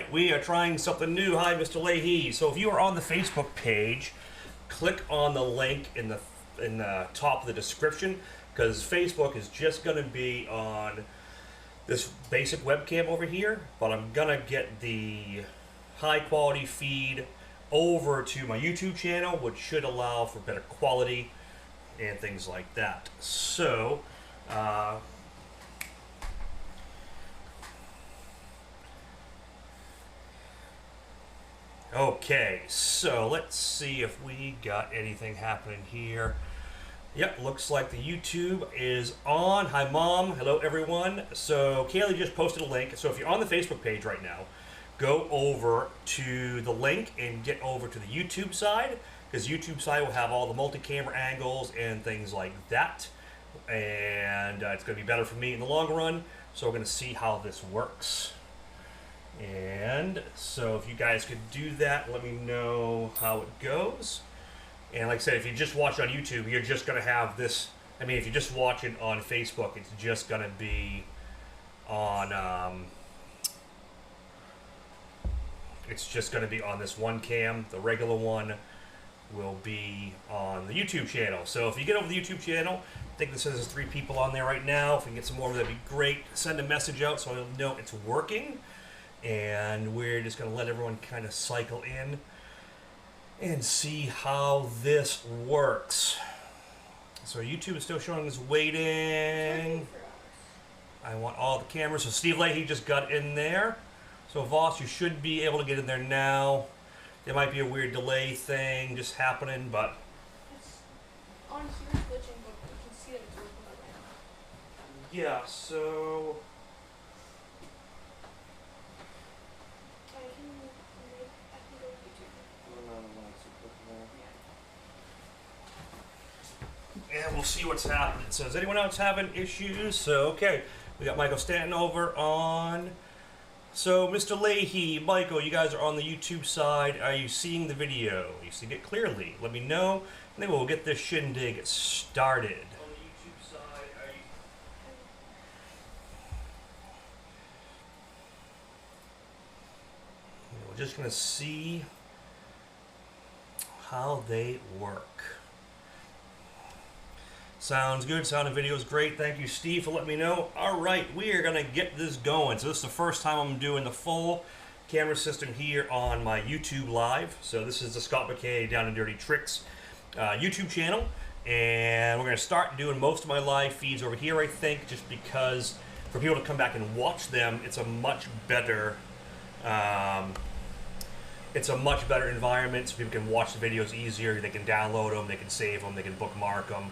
right, we are trying something new. Hi, Mr. Leahy. So if you are on the Facebook page, click on the link in the top of the description, because Facebook is just going to be on this basic webcam over here, but I'm going to get the high quality feed over to my YouTube channel, which should allow for better quality and things like that. So, okay, so let's see if we got anything happening here. Yep, looks like the YouTube is on. Hi, Mom. Hello, everyone. So Kaylee just posted a link. So if you're on the Facebook page right now, go over to the link and get over to the YouTube side, because YouTube side will have all the multi-camera angles and things like that. And it's going to be better for me in the long run. So we're going to see how this works. And so if you guys could do that, let me know how it goes. And like I said, if you just watch on YouTube, you're just going to have this. I mean, if you just watch it on Facebook, it's just going to be on, it's just going to be on this one cam. The regular one will be on the YouTube channel. So if you get over the YouTube channel, I think this says there's 3 people on there right now. If we can get some more, that'd be great. Send a message out so I'll know it's working. And we're just going to let everyone kind of cycle in and see how this works. So YouTube is still showing us waiting. I want all the cameras. So Steve Leahy just got in there. So Voss, you should be able to get in there now. There might be a weird delay thing just happening, but it's on here glitching, but you can see that it's working right now. yeah, so I can go to YouTube. and we'll see what's happening. So is anyone else having issues? So okay, we got Michael Stanton over on. So Mr. Leahy, Michael, you guys are on the YouTube side. Are you seeing the video? You see it clearly. Let me know, and then we'll get this shindig started. On the YouTube side, are you? We're just gonna see how they work. Sounds good. Sound and video is great. Thank you, Steve, for letting me know. All right, we are going to get this going. So this is the first time I'm doing the full camera system here on my YouTube Live. So this is the Scott Mackay Down and Dirty Tricks YouTube channel. And we're going to start doing most of my live feeds over here, I think, just because for people to come back and watch them, it's a much better environment, so people can watch the videos easier. They can download them, they can save them, they can bookmark them.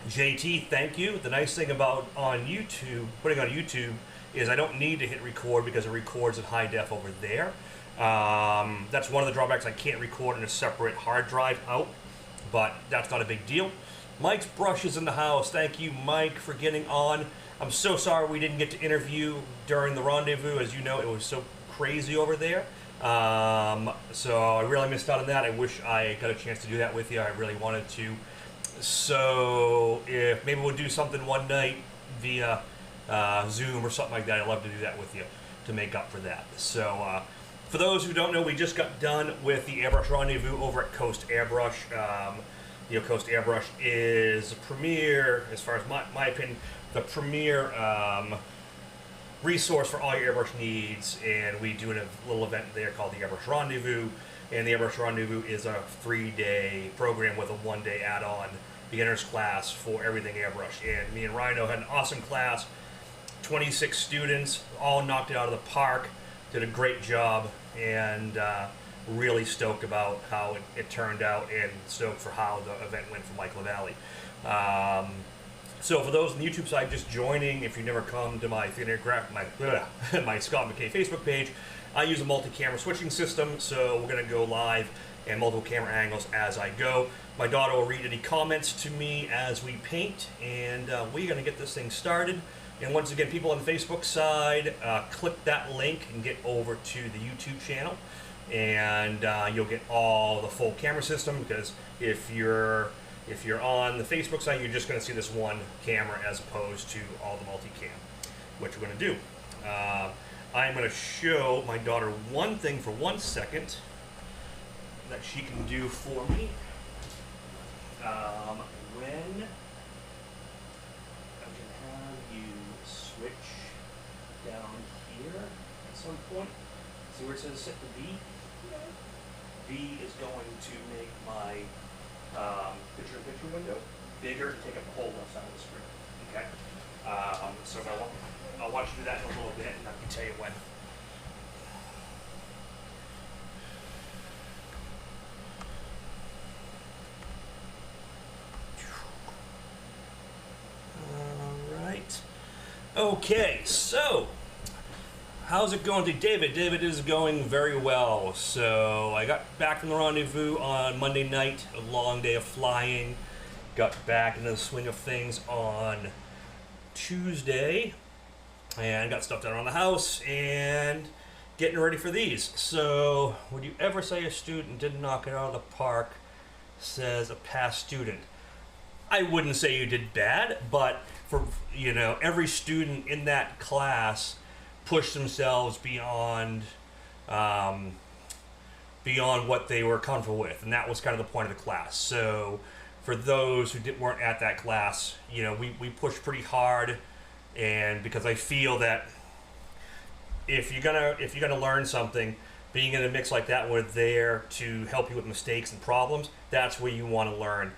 JT, thank you. The nice thing about putting on YouTube is I don't need to hit record because it records in high def over there. That's one of the drawbacks. I can't record in a separate hard drive out, but that's not a big deal. Mike's brush is in the house. Thank you, Mike, for getting on. I'm so sorry we didn't get to interview during the rendezvous. As you know, it was so crazy over there. So I really missed out on that. I wish I got a chance to do that with you. I really wanted to. So if maybe we'll do something one night via Zoom or something like that, I'd love to do that with you to make up for that. So for those who don't know, we just got done with the Airbrush Rendezvous over at Coast Airbrush. Coast Airbrush is the premier, as far as my opinion, the premier resource for all your airbrush needs, and we do a little event there called the Airbrush Rendezvous. And the Airbrush Rendezvous is a 3-day program with a 1-day add-on beginner's class for everything airbrush. And me and Rhino had an awesome class, 26 students, all knocked it out of the park, did a great job, and really stoked about how it turned out, and stoked for how the event went for Mike LaValle. So for those on the YouTube side just joining, if you've never come to my my Scott Mackay Facebook page, I use a multi-camera switching system, so we're going to go live and multiple camera angles as I go. My daughter will read any comments to me as we paint, and we're going to get this thing started. And once again, people on the Facebook side, click that link and get over to the YouTube channel, and you'll get all the full camera system, because if you're on the Facebook side, you're just going to see this one camera as opposed to all the multicam, which we're going to do. I'm going to show my daughter one thing for 1 second that she can do for me. When I can have you switch down here at some point. See where it says set to B? B is going to make my picture-in-picture window bigger to take up the whole left side of the screen. Okay? So I'll watch you do that in a little bit, and I can tell you when. All right. Okay, so how's it going today, David? David is going very well. So I got back from the rendezvous on Monday night, a long day of flying. Got back into the swing of things on Tuesday and got stuff done around the house and getting ready for these. So would you ever say a student didn't knock it out of the park, says a past student? I wouldn't say you did bad, but for every student in that class pushed themselves beyond what they were comfortable with, and that was kind of the point of the class. So for those who weren't at that class, we pushed pretty hard, and because I feel that if you're gonna learn something, being in a mix like that, we're there to help you with mistakes and problems. That's where you want to learn.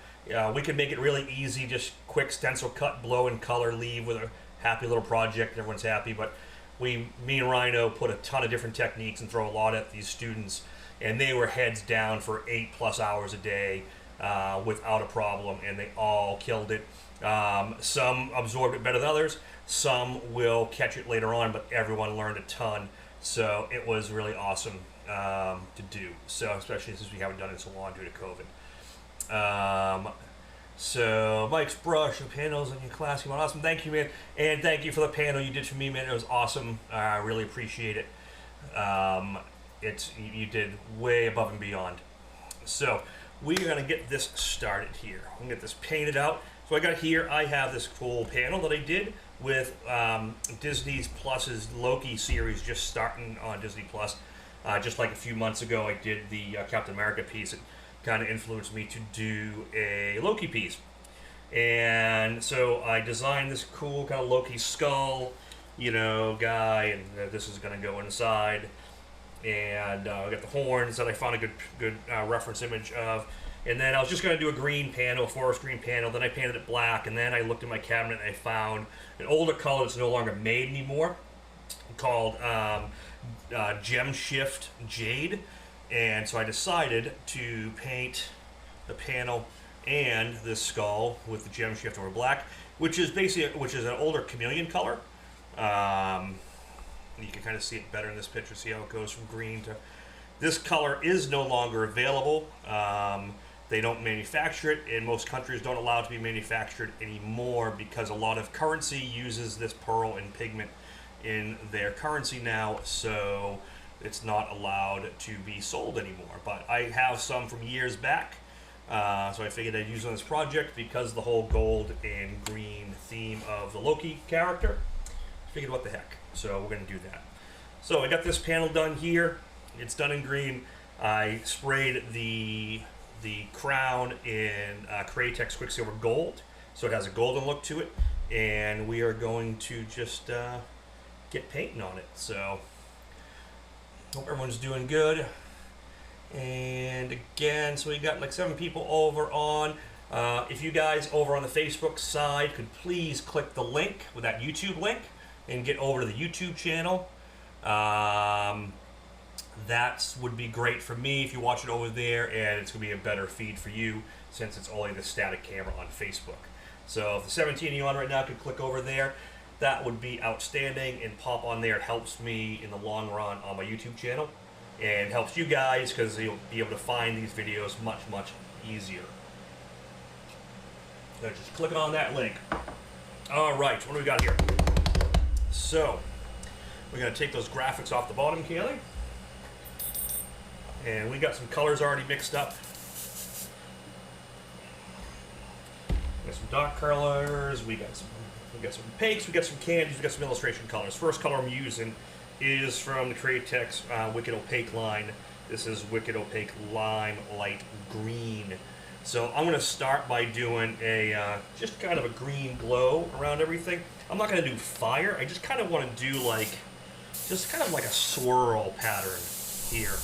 We could make it really easy, just quick stencil cut, blow and color, leave with a happy little project, and everyone's happy. But me and Rhino put a ton of different techniques and throw a lot at these students, and they were heads down for 8+ hours a day. Without a problem, and they all killed it. Some absorbed it better than others. Some will catch it later on, but everyone learned a ton. So it was really awesome to do. So especially since we haven't done it in so long due to COVID. So Mike's brush and panels in your class came out awesome. Thank you, man, and thank you for the panel you did for me, man. It was awesome. I really appreciate it. You did way above and beyond. So we are going to get this started here. I'm going to get this painted out. So I have this cool panel that I did with Disney Plus's Loki series just starting on Disney Plus. Just like a few months ago, I did the Captain America piece. It kind of influenced me to do a Loki piece. And so I designed this cool kind of Loki skull, guy, and this is going to go inside. And I got the horns that I found a good reference image of. And then I was just going to do a green panel, a forest green panel. Then I painted it black. And then I looked in my cabinet and I found an older color that's no longer made anymore called Gem Shift Jade. And so I decided to paint the panel and this skull with the Gem Shift over black, which is an older chameleon color. You can kind of see it better in this picture. See how it goes from green to... This color is no longer available. They don't manufacture it, and most countries don't allow it to be manufactured anymore because a lot of currency uses this pearl and pigment in their currency now, so it's not allowed to be sold anymore. But I have some from years back, so I figured I'd use on this project because the whole gold and green theme of the Loki character. I figured, what the heck. So we're going to do that. So I got this panel done here. It's done in green. I sprayed the crown in Cratex Quicksilver Gold, so it has a golden look to it. And we are going to just get painting on it. So hope everyone's doing good. And again, so we got like 7 people over on. If you guys over on the Facebook side could please click the link with that YouTube link and get over to the YouTube channel. That would be great for me if you watch it over there, and it's going to be a better feed for you since it's only the static camera on Facebook. So if the 17 of you on right now could click over there, that would be outstanding and pop on there. It helps me in the long run on my YouTube channel and helps you guys because you'll be able to find these videos much, much easier. So just click on that link. All right, what do we got here? So we're going to take those graphics off the bottom, Kaylee. And we got some colors already mixed up. We got some dark colors, we got some pinks, we got some candies, we got some illustration colors. First color I'm using is from the Createx Wicked Opaque line. This is Wicked Opaque Lime Light Green. So I'm going to start by doing a just kind of a green glow around everything. I'm not going to do fire. I just kind of want to do like, just kind of like a swirl pattern here.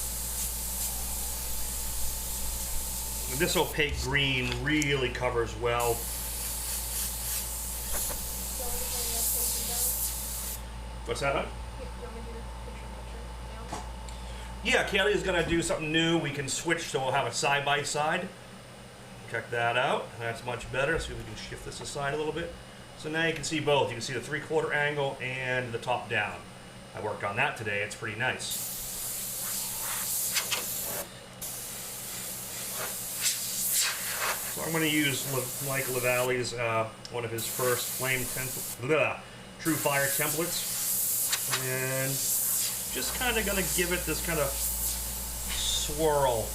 And this opaque green really covers well. What's that, huh? Yeah, Kaylee is going to do something new. We can switch so we'll have it side by side. Check that out. That's much better. See if we can shift this aside a little bit. So now you can see both. You can see the 3/4 angle and the top down. I worked on that today. It's pretty nice. So I'm going to use Mike LaValle's, one of his first flame True Fire templates. And just kind of going to give it this kind of swirl.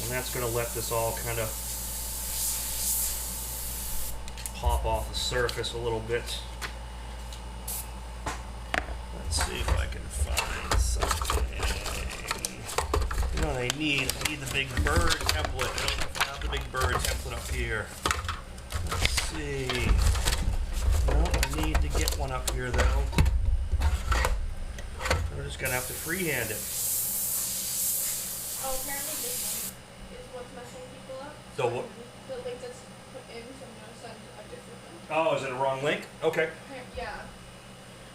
And that's going to let this all kind of pop off the surface a little bit. Let's see if I can find something. You know what I need? I need the big bird template. I don't know if I have the big bird template up here. Let's see. Well, I need to get one up here though. We're just gonna have to freehand it. Oh, apparently this one is what's messing people up. So what? The link that's put in, so I'm gonna send a different link. Oh, is it a wrong link? Okay. Yeah.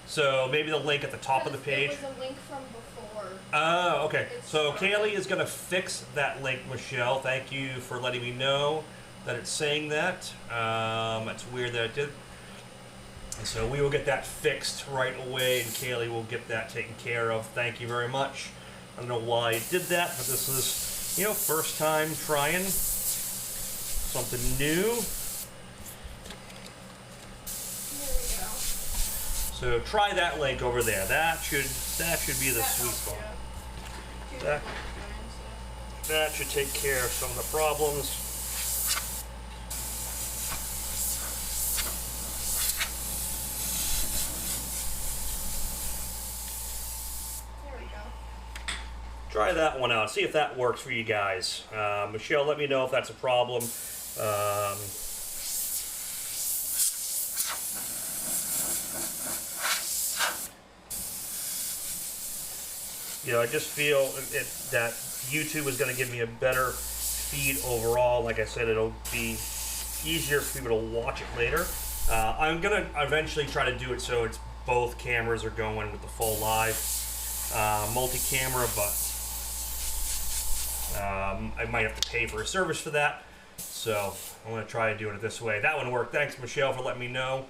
So maybe the link at the top of the page. It was a link from before. Oh, okay. So Kaylee is going to fix that link, Michelle. Thank you for letting me know that it's saying that. It's weird that it did. So we will get that fixed right away, and Kaylee will get that taken care of. Thank you very much. I don't know why it did that, but this is, you know, first time trying something new. Here we go. So try that link over there. That should be the sweet spot. That should take care of some of the problems. There we go. Try that one out. See if that works for you guys. Michelle, let me know if that's a problem. You know, I just feel that YouTube is going to give me a better feed overall. Like I said, it'll be easier for people to watch it later. I'm going to eventually try to do it so it's both cameras are going with the full live multi-camera, but I might have to pay for a service for that. So I'm going to try to do it this way. That one worked. Thanks, Michelle, for letting me know.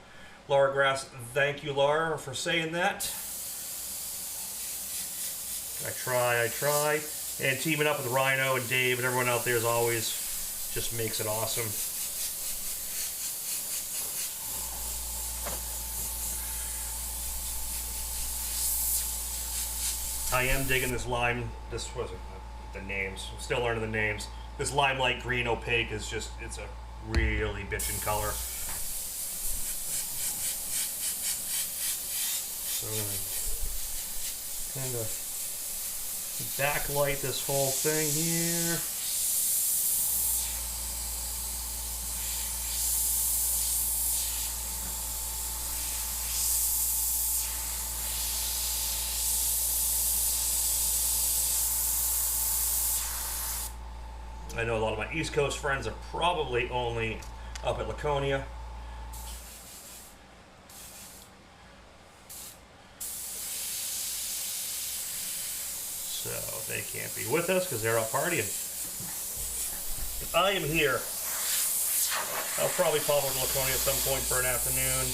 Laura Grass, thank you, Laura, for saying that. I try. And teaming up with Rhino and Dave and everyone out there as always just makes it awesome. I am digging this lime, this wasn't the names, I'm still learning the names. This limelight green opaque is just, it's a really bitchin' color. So kind of backlight this whole thing here. I know a lot of my East Coast friends are probably only up at Laconia. So they can't be with us because they're out partying. I am here. I'll probably pop over to Laconia at some point for an afternoon.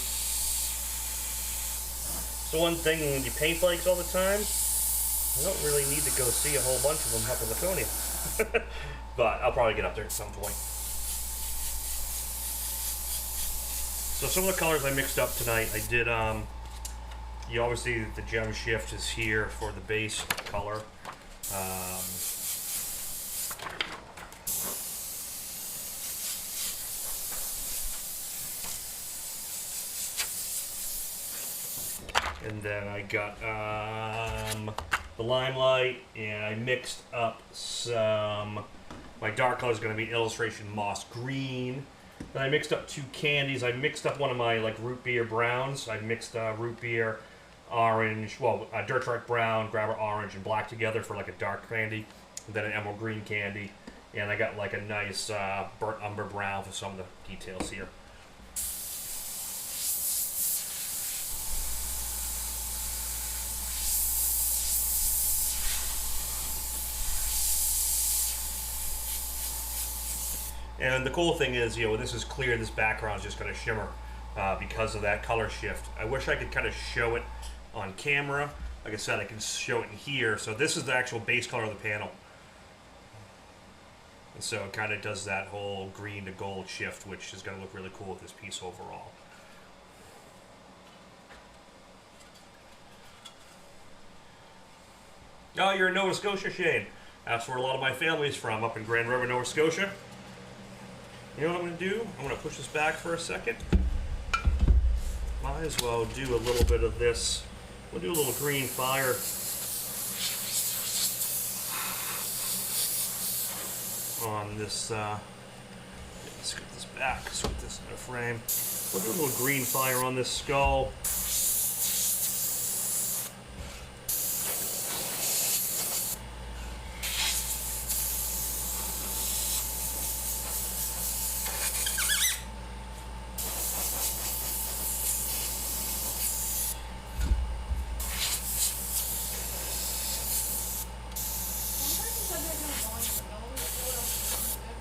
So one thing, when you paint bikes all the time, you don't really need to go see a whole bunch of them up in Laconia. But I'll probably get up there at some point. So some of the colors I mixed up tonight, I did, you obviously the gem shift is here for the base color. And then I got the Limelight, and I mixed up some. My dark color is going to be Illustration Moss Green. Then I mixed up 2 candies. I mixed up one of my like root beer browns. I mixed root beer, orange, well, dirt track brown, grabber orange, and black together for like a dark candy. And then an emerald green candy. And I got like a nice burnt umber brown for some of the details here. And the cool thing is, you know, when this is clear, this background is just going to shimmer because of that color shift. I wish I could kind of show it on camera. Like I said, I can show it in here. So this is the actual base color of the panel. And so it kind of does that whole green to gold shift, which is going to look really cool with this piece overall. Oh, you're in Nova Scotia, Shane. That's where a lot of my family's from, up in Grand River, Nova Scotia. You know what I'm going to do? I'm going to push this back for a second. Might as well do a little bit of this. We'll do a little green fire. On this, let's get this back, so get this in a frame. We'll do a little green fire on this skull.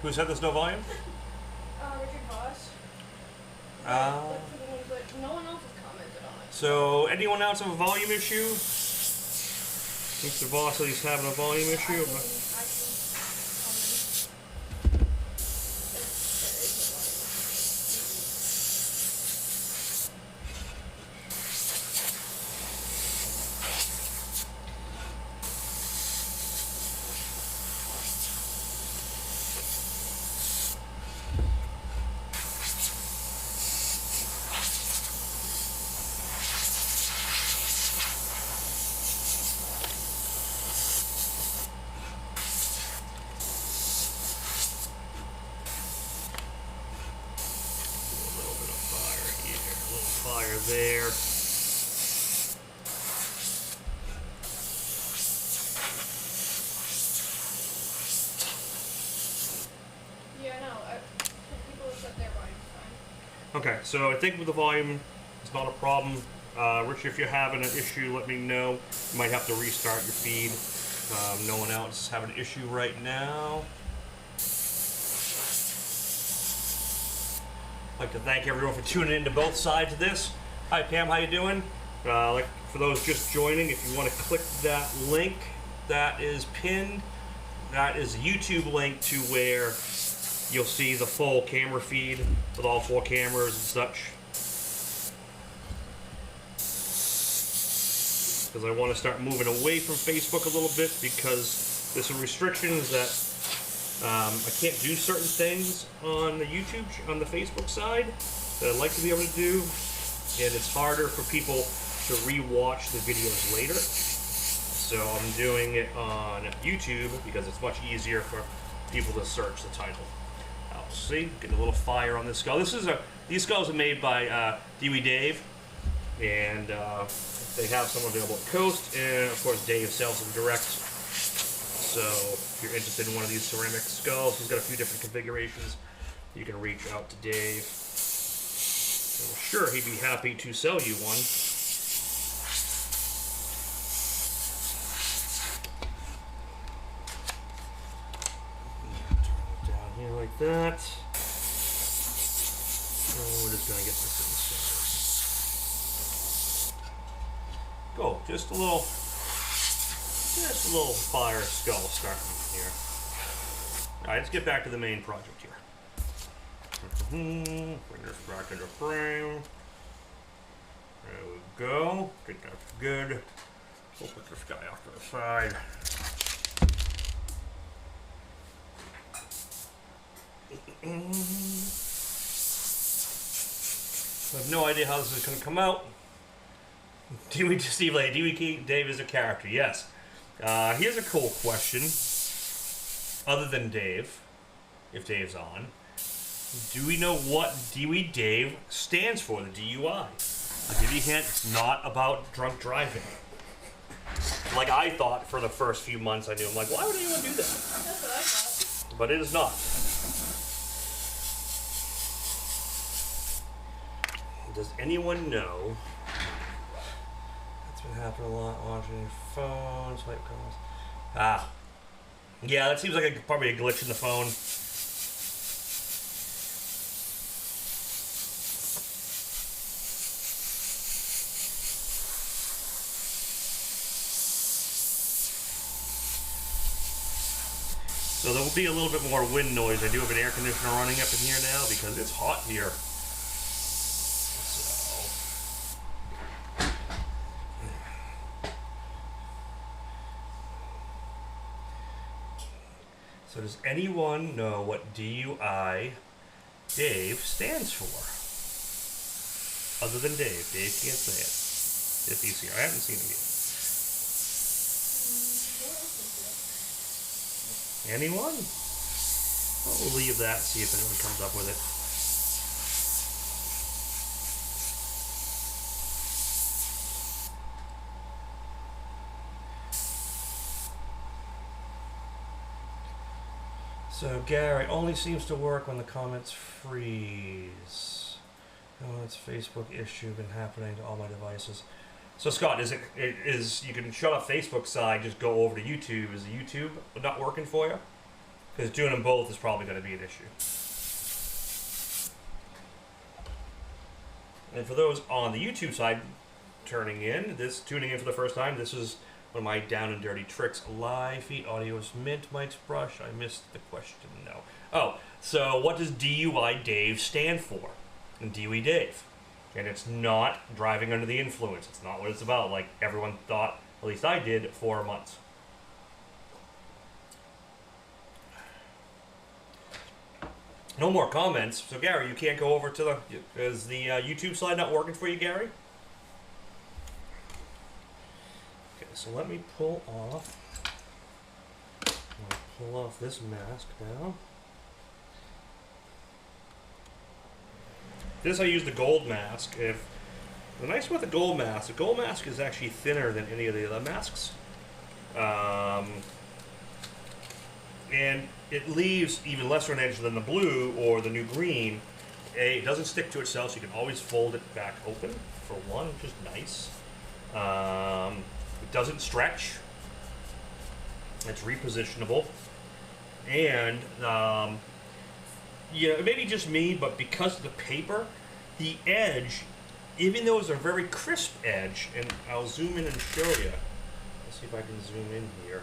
Who said there's no volume? Richard Voss. But no one else has commented on it. So, anyone else have a volume issue? Mr. Voss said he's having a volume issue. Fire there. Yeah, no, people have said their volume's fine. Okay, so I think with the volume, it's not a problem. Rich, if you're having an issue, let me know. You might have to restart your feed. No one else is having an issue right now. I'd like to thank everyone for tuning in to both sides of this. Hi Pam, how you doing? Like for those just joining, if you want to click that link that is pinned, that is a YouTube link to where you'll see the full camera feed with all 4 cameras and such. Because I want to start moving away from Facebook a little bit because there's some restrictions that I can't do certain things on the YouTube, on the Facebook side that I'd like to be able to do, and it's harder for people to re-watch the videos later. So I'm doing it on YouTube because it's much easier for people to search the title. See, getting a little fire on this skull. These skulls are made by Dewey Dave, and they have some available at Coast, and of course Dave sells them direct. So if you're interested in one of these ceramic skulls, he's got a few different configurations. You can reach out to Dave. I'm sure he'd be happy to sell you one. Turn it down here like that. And we're just gonna get this in the center. Go, just a little fire skull starting here. Alright, let's get back to the main project here. Bring this back into frame. There we go. I think that's good. We'll put this guy off to the side. I have no idea how this is going to come out. Dewey Dave is a character, yes. Here's a cool question. Other than Dave, if Dave's on, do we know what Dewey Dave stands for, the DUI? I'll give you a hint, it's not about drunk driving. Like I thought for the first few months I knew. I'm like, why would anyone do that? That's what I thought. But it is not. Does anyone know? That's been happening a lot. Watching your phone, swipe calls. Ah. Yeah, that seems like probably a glitch in the phone. So there will be a little bit more wind noise. I do have an air conditioner running up in here now because it's hot here. So does anyone know what DUI Dave stands for? Other than Dave. Dave can't say it. If he's here. I haven't seen him yet. Anyone? We'll leave that, see if anyone comes up with it. So Gary, only seems to work when the comments freeze. Oh, it's a Facebook issue been happening to all my devices. So Scott, is you can shut off Facebook side, just go over to YouTube. Is the YouTube not working for you? Because doing them both is probably going to be an issue. And for those on the YouTube side tuning in for the first time, this is one of my down and dirty tricks. Live feed audio is mint. Mike's brush. I missed the question. No. Oh, so what does DUI Dave stand for? And Dewey Dave. And it's not driving under the influence. It's not what it's about, like everyone thought, at least I did, for months. No more comments. So Gary, you can't go over to the... Is the YouTube slide not working for you, Gary? Okay, so let me pull off... I'll pull off this mask now. This I use the gold mask. The nice thing with the gold mask is actually thinner than any of the other masks. And it leaves even less of an edge than the blue or the new green. It doesn't stick to itself, so you can always fold it back open, for one, which is nice. It doesn't stretch. It's repositionable. And yeah, it may be just me, but because of the paper, the edge, even though it's a very crisp edge, and I'll zoom in and show you. Let's see if I can zoom in here.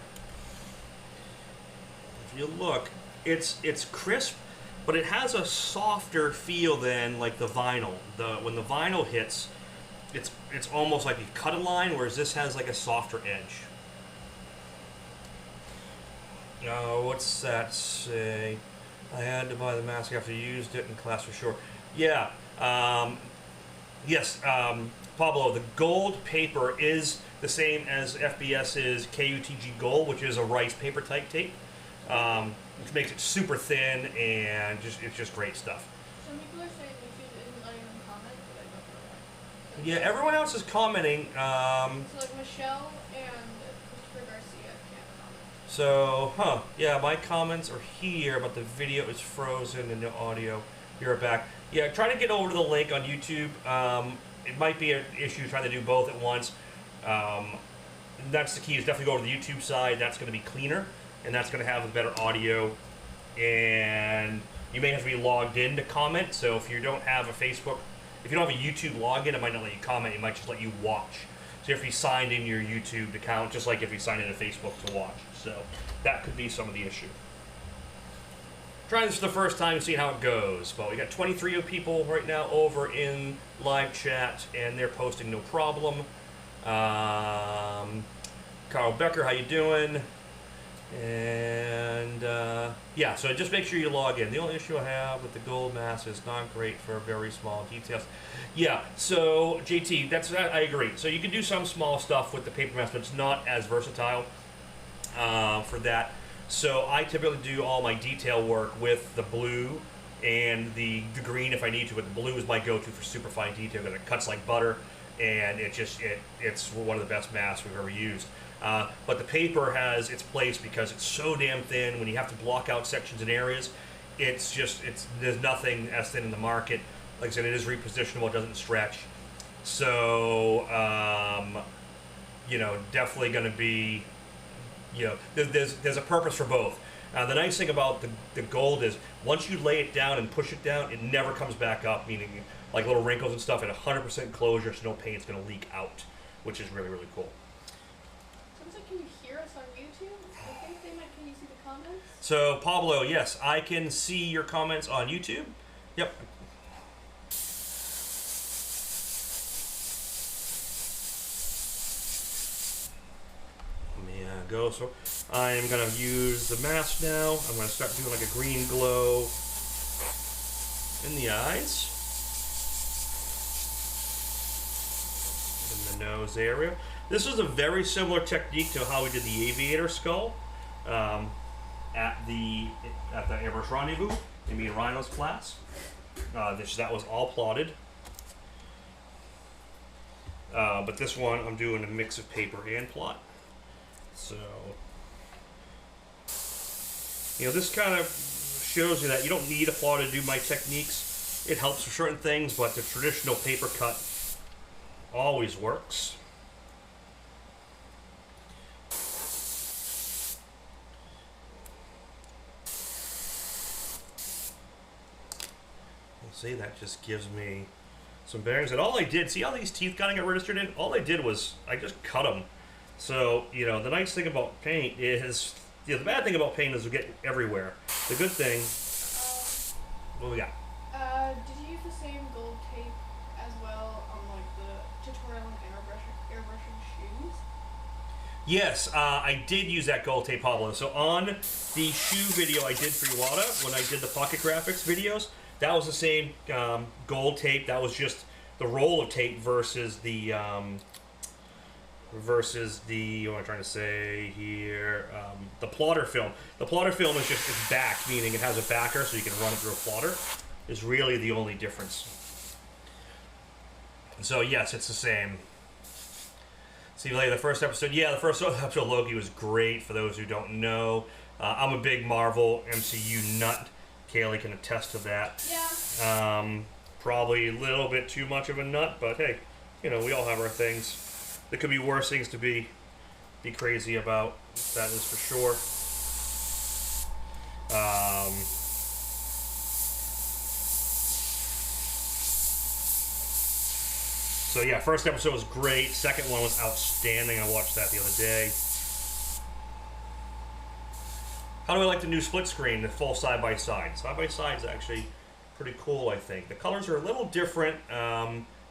If you look, it's crisp, but it has a softer feel than like the vinyl. When the vinyl hits, it's almost like you cut a line, whereas this has like a softer edge. What's that say? I had to buy the mask after you used it in class for sure. Yeah. Yes, Pablo, the gold paper is the same as FBS's KUTG Gold, which is a rice paper type tape. Which makes it super thin and it's just great stuff. Some people are saying YouTube isn't letting them comment, but I don't know why. Yeah, everyone else is commenting. So like Michelle and Christopher Garcia can't comment. So, yeah, my comments are here, but the video is frozen and no audio. You're back. Yeah, try to get over to the link on YouTube. It might be an issue trying to do both at once. That's the key, is definitely go to the YouTube side. That's going to be cleaner, and that's going to have a better audio. And you may have to be logged in to comment. So if you don't have a Facebook, if you don't have a YouTube login, it might not let you comment. It might just let you watch. So if you signed in your YouTube account, just like if you signed in to Facebook to watch. So that could be some of the issue. Trying this for the first time and seeing how it goes. But we got 23 people right now over in live chat, and they're posting no problem. Carl Becker, how you doing? And yeah, so just make sure you log in. The only issue I have with the gold mask is not great for very small details. Yeah, so JT, I agree. So you can do some small stuff with the paper mask, but it's not as versatile for that. So I typically do all my detail work with the blue and the green if I need to, but the blue is my go-to for super fine detail because it cuts like butter, and it's one of the best masks we've ever used. But the paper has its place because it's so damn thin. When you have to block out sections and areas, there's nothing as thin in the market. Like I said, it is repositionable, it doesn't stretch. So, definitely going to be, there's a purpose for both. The nice thing about the gold is once you lay it down and push it down, it never comes back up, meaning like little wrinkles and stuff at 100% closure, so no paint's going to leak out, which is really, really cool. Sounds like, can you hear us on YouTube? I think can you see the comments? So, Pablo, yes, I can see your comments on YouTube. Yep. Go. So I'm going to use the mask now. I'm going to start doing like a green glow in the eyes, in the nose area. This is a very similar technique to how we did the aviator skull at the Airbrush Rendezvous in me and Rhino's class. That was all plotted. But this one I'm doing a mix of paper and plot. So, this kind of shows you that you don't need a plot to do my techniques. It helps for certain things, but the traditional paper cut always works. See, that just gives me some bearings. And all I did, see how these teeth kind of got registered in? All I did was I just cut them. So, the nice thing about paint is, the bad thing about paint is we get everywhere. The good thing, what do we got? Did you use the same gold tape as well on like the tutorial on airbrushing shoes? Yes, I did use that gold tape, Pablo. So on the shoe video I did for Iwata, when I did the pocket graphics videos, that was the same gold tape. That was just the roll of tape versus the what am I trying to say here? The plotter film. The plotter film is just its back, meaning it has a backer, so you can run it through a plotter. Is really the only difference. So yes, it's the same. See you later. The first episode, the first episode of Loki was great. For those who don't know, I'm a big Marvel MCU nut. Kaylee can attest to that. Yeah. Probably a little bit too much of a nut, but hey, we all have our things. There could be worse things to be crazy about. That is for sure. So yeah, first episode was great. Second one was outstanding. I watched that the other day. How do I like the new split screen, the full side by side? Side by side is actually pretty cool, I think. The colors are a little different.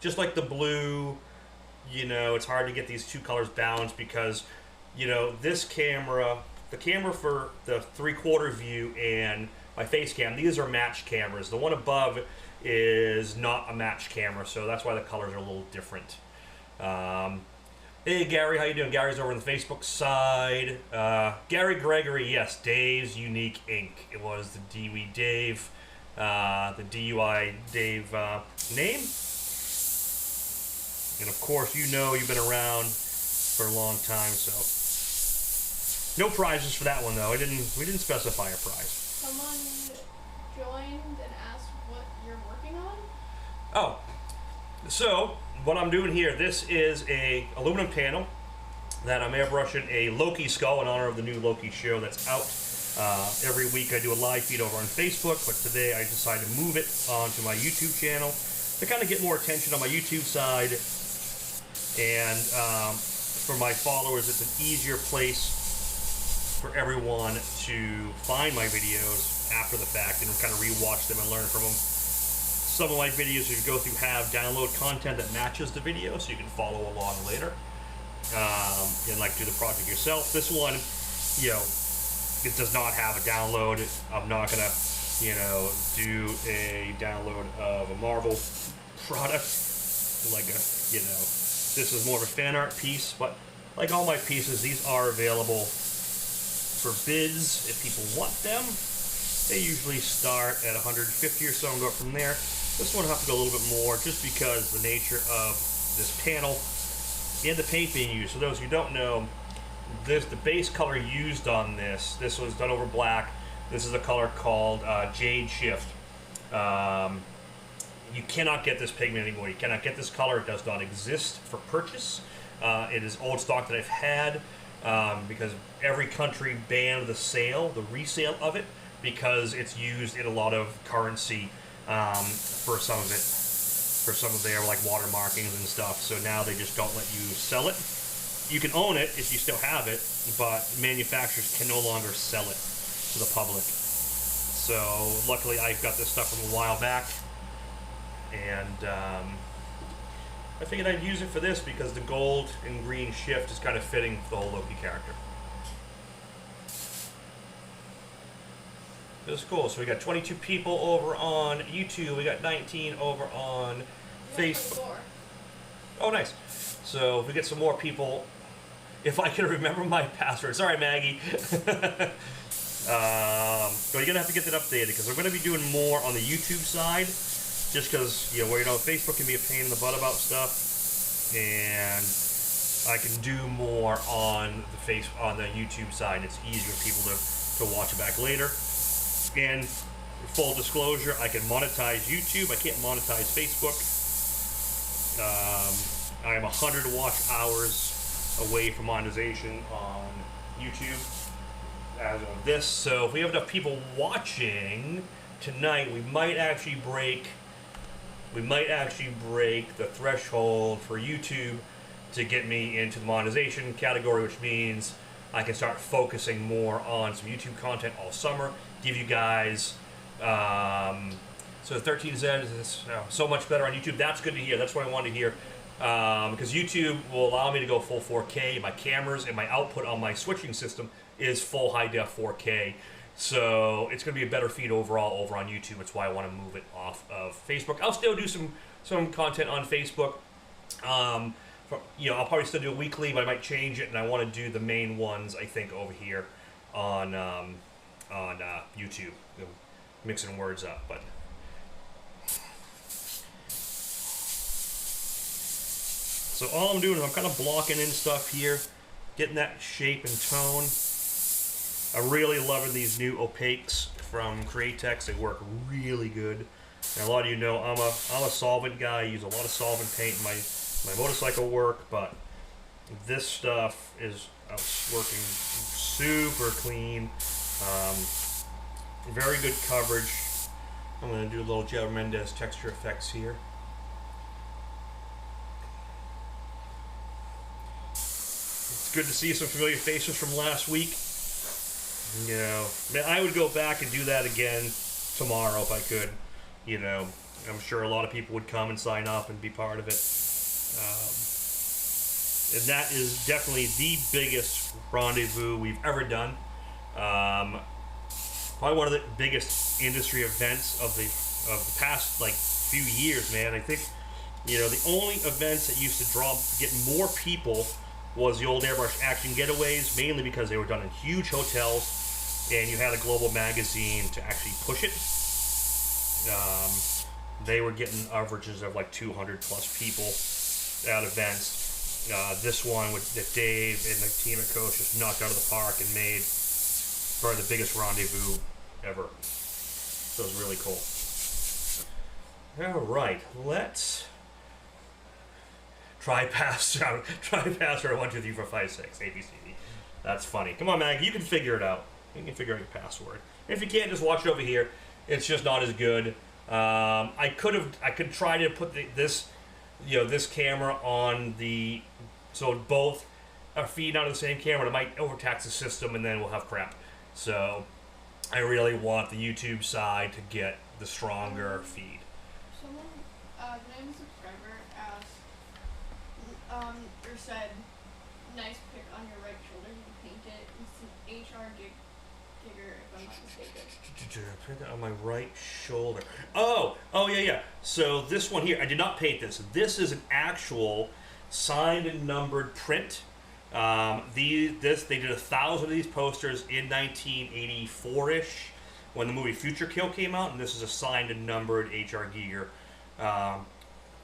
Just like the blue. It's hard to get these two colors balanced because, this camera, the camera for the 3/4 view and my face cam, these are matched cameras. The one above is not a matched camera, so that's why the colors are a little different. Hey Gary, how you doing? Gary's over on the Facebook side. Gary Gregory, yes, Dave's Unique Ink. It was the Dewey Dave, the DUI Dave name. And of course, you've been around for a long time, so no prizes for that one though. We didn't specify a prize. Someone joined and asked what you're working on. Oh, so what I'm doing here, this is a aluminum panel that I'm airbrushing a Loki skull in honor of the new Loki show that's out. Every week I do a live feed over on Facebook, but today I decided to move it onto my YouTube channel to kind of get more attention on my YouTube side. And for my followers, it's an easier place for everyone to find my videos after the fact and kind of rewatch them and learn from them. Some of my videos, if you go through, have download content that matches the video, so you can follow along later and like do the project yourself. This one, it does not have a download. I'm not gonna, you know, do a download of a Marvel product. Like a, you know, this is more of a fan art piece, but like all my pieces, these are available for bids if people want them. They usually start at 150 or so and go up from there. This one will have to go a little bit more just because the nature of this panel and the paint being used. So those who don't know, the base color used on this was done over black. This is a color called Jade Shift. You cannot get this pigment anymore. You cannot get this color. It does not exist for purchase. It is old stock that I've had because every country banned the resale of it, because it's used in a lot of currency for some of their like water markings and stuff. So now they just don't let you sell it. You can own it if you still have it, but manufacturers can no longer sell it to the public. So luckily I got this stuff from a while back, and I figured I'd use it for this because the gold and green shift is kind of fitting for the whole Loki character. This is cool. So we got 22 people over on YouTube. We got 19 over on Facebook. Oh, nice. So if we get some more people, if I can remember my password. Sorry, Maggie. But you're gonna have to get that updated because we're gonna be doing more on the YouTube side, just because you know Facebook can be a pain in the butt about stuff, and I can do more on the YouTube side. It's easier for people to watch it back later. And full disclosure, I can monetize YouTube. I can't monetize Facebook. I am 100 watch hours away from monetization on YouTube as of this. So if we have enough people watching tonight, we might actually break the threshold for YouTube to get me into the monetization category, which means I can start focusing more on some YouTube content all summer. Give you guys so 13Z is so much better on YouTube. That's good to hear. That's what I wanted to hear, because YouTube will allow me to go full 4K. My cameras and my output on my switching system is full high def 4K. So it's going to be a better feed overall over on YouTube. That's why I want to move it off of Facebook. I'll still do some content on Facebook. I'll probably still do it weekly, but I might change it, and I want to do the main ones, I think, over here on YouTube. Mixing words up, but so all I'm doing is I'm kind of blocking in stuff here, getting that shape and tone. I'm really loving these new opaques from Createx. They work really good. And a lot of you know I'm a solvent guy. I use a lot of solvent paint in my motorcycle work, but this stuff is working super clean. Very good coverage. I'm going to do a little Joe Mendez texture effects here. It's good to see some familiar faces from last week. You know, man, I would go back and do that again tomorrow if I could. You know, I'm sure a lot of people would come and sign up and be part of it. And that is definitely the biggest rendezvous we've ever done. Probably one of the biggest industry events of the past like few years, man. I think, you know, the only events that used to get more people was the old Airbrush Action Getaways, mainly because they were done in huge hotels, and you had a global magazine to actually push it. They were getting averages of like 200 plus people at events. This one with Dave and the team at Coach just knocked out of the park and made probably the biggest rendezvous ever. So it was really cool. All right, let's try password 1, 2, 3, 4, 5, 6 ABCD. That's funny. Come on, Maggie, you can figure it out. You can figure out your password. If you can't, just watch it over here. It's just not as good. I could try to put this camera on the, so both are feeding out of the same camera. It might overtax the system, and then we'll have crap. So I really want the YouTube side to get the stronger feed. Someone, the name of the subscriber asked, or said, nice pic on your right shoulder, you paint it. It's an HR gig figure, if I'm not mistaken. Print that on my right shoulder. Oh, yeah. So this one here, I did not paint this. This is an actual signed and numbered print. They did 1,000 of these posters in 1984-ish when the movie Future Kill came out, and this is a signed and numbered H.R. Giger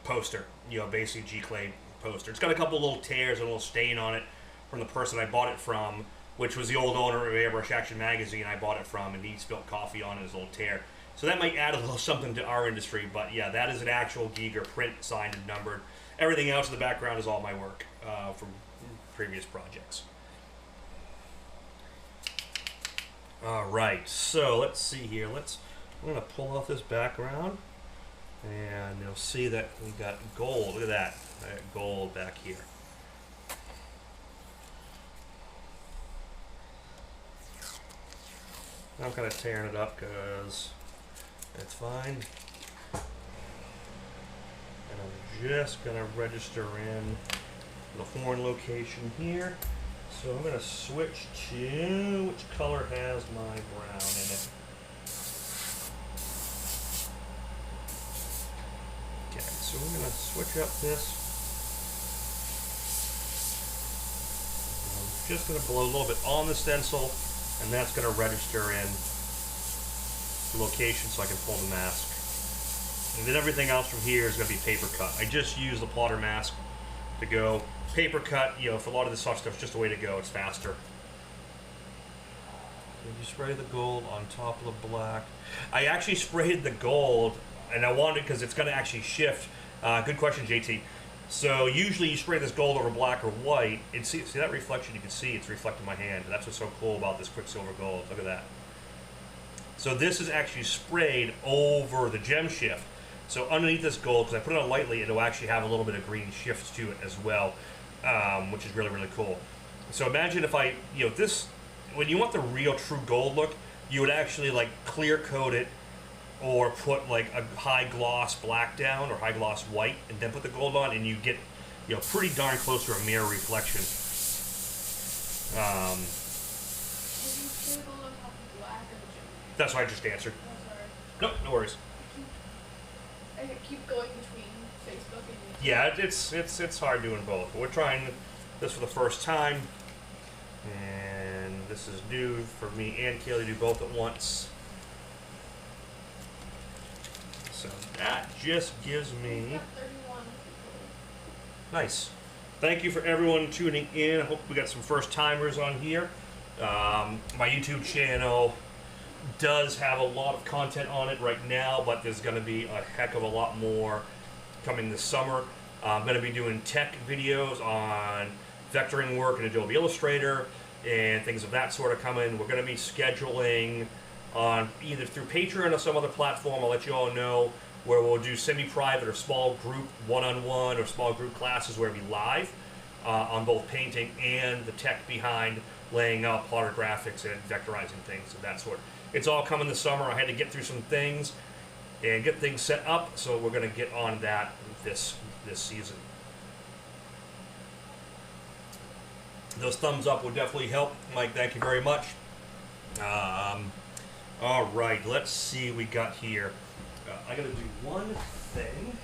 poster. You know, basically G-Clay poster. It's got a couple little tears and a little stain on it from the person I bought it from, which was the old owner of Airbrush Action magazine I bought it from, and he spilled coffee on his little tear. So that might add a little something to our industry, but yeah, that is an actual Giger print, signed and numbered. Everything else in the background is all my work from previous projects. All right, so let's see here. I'm gonna pull off this background, and you'll see that we got gold. Look at that, I got gold back here. I'm kind of tearing it up because it's fine. And I'm just going to register in the horn location here. So I'm going to switch to which color has my brown in it. Okay, so we're going to switch up this. I'm just going to blow a little bit on the stencil, and that's going to register in the location so I can pull the mask. And then everything else from here is going to be paper cut. I just use the plotter mask to go. Paper cut, you know, for a lot of this soft stuff, it's just a way to go. It's faster. Did you spray the gold on top of the black? I actually sprayed the gold, and I wanted because it's going to actually shift. Good question, JT. So usually you spray this gold over black or white, and see that reflection? You can see it's reflecting my hand. That's what's so cool about this Quicksilver gold. Look at that. So this is actually sprayed over the gem shift. So underneath this gold, because I put it on lightly, it'll actually have a little bit of green shift to it as well, which is really, really cool. So imagine if I, you know, this, when you want the real true gold look, you would actually like clear coat it or put like a high gloss black down or high gloss white and then put the gold on, and you get, you know, pretty darn close to a mirror reflection. That's what I just answered. Oh, Nope, no worries. I keep going between Facebook and YouTube. Yeah, it's hard doing both. We're trying this for the first time, and this is new for me and Kaylee to do both at once. So that just gives me... We've got 31 people. Nice. Thank you for everyone tuning in. I hope we got some first timers on here. My YouTube channel does have a lot of content on it right now, but there's going to be a heck of a lot more coming this summer. I'm going to be doing tech videos on vectoring work in Adobe Illustrator and things of that sort of coming. We're going to be scheduling on either through Patreon or some other platform. I'll let you all know, where we'll do semi-private or small group one-on-one or small group classes where we live on both painting and the tech behind laying out plotter graphics and vectorizing things of that sort. It's all coming this summer. I had to get through some things and get things set up, so we're going to get on that this season. Those thumbs up would definitely help. Mike, thank you very much. All right, let's see what we got here. I got to do one thing.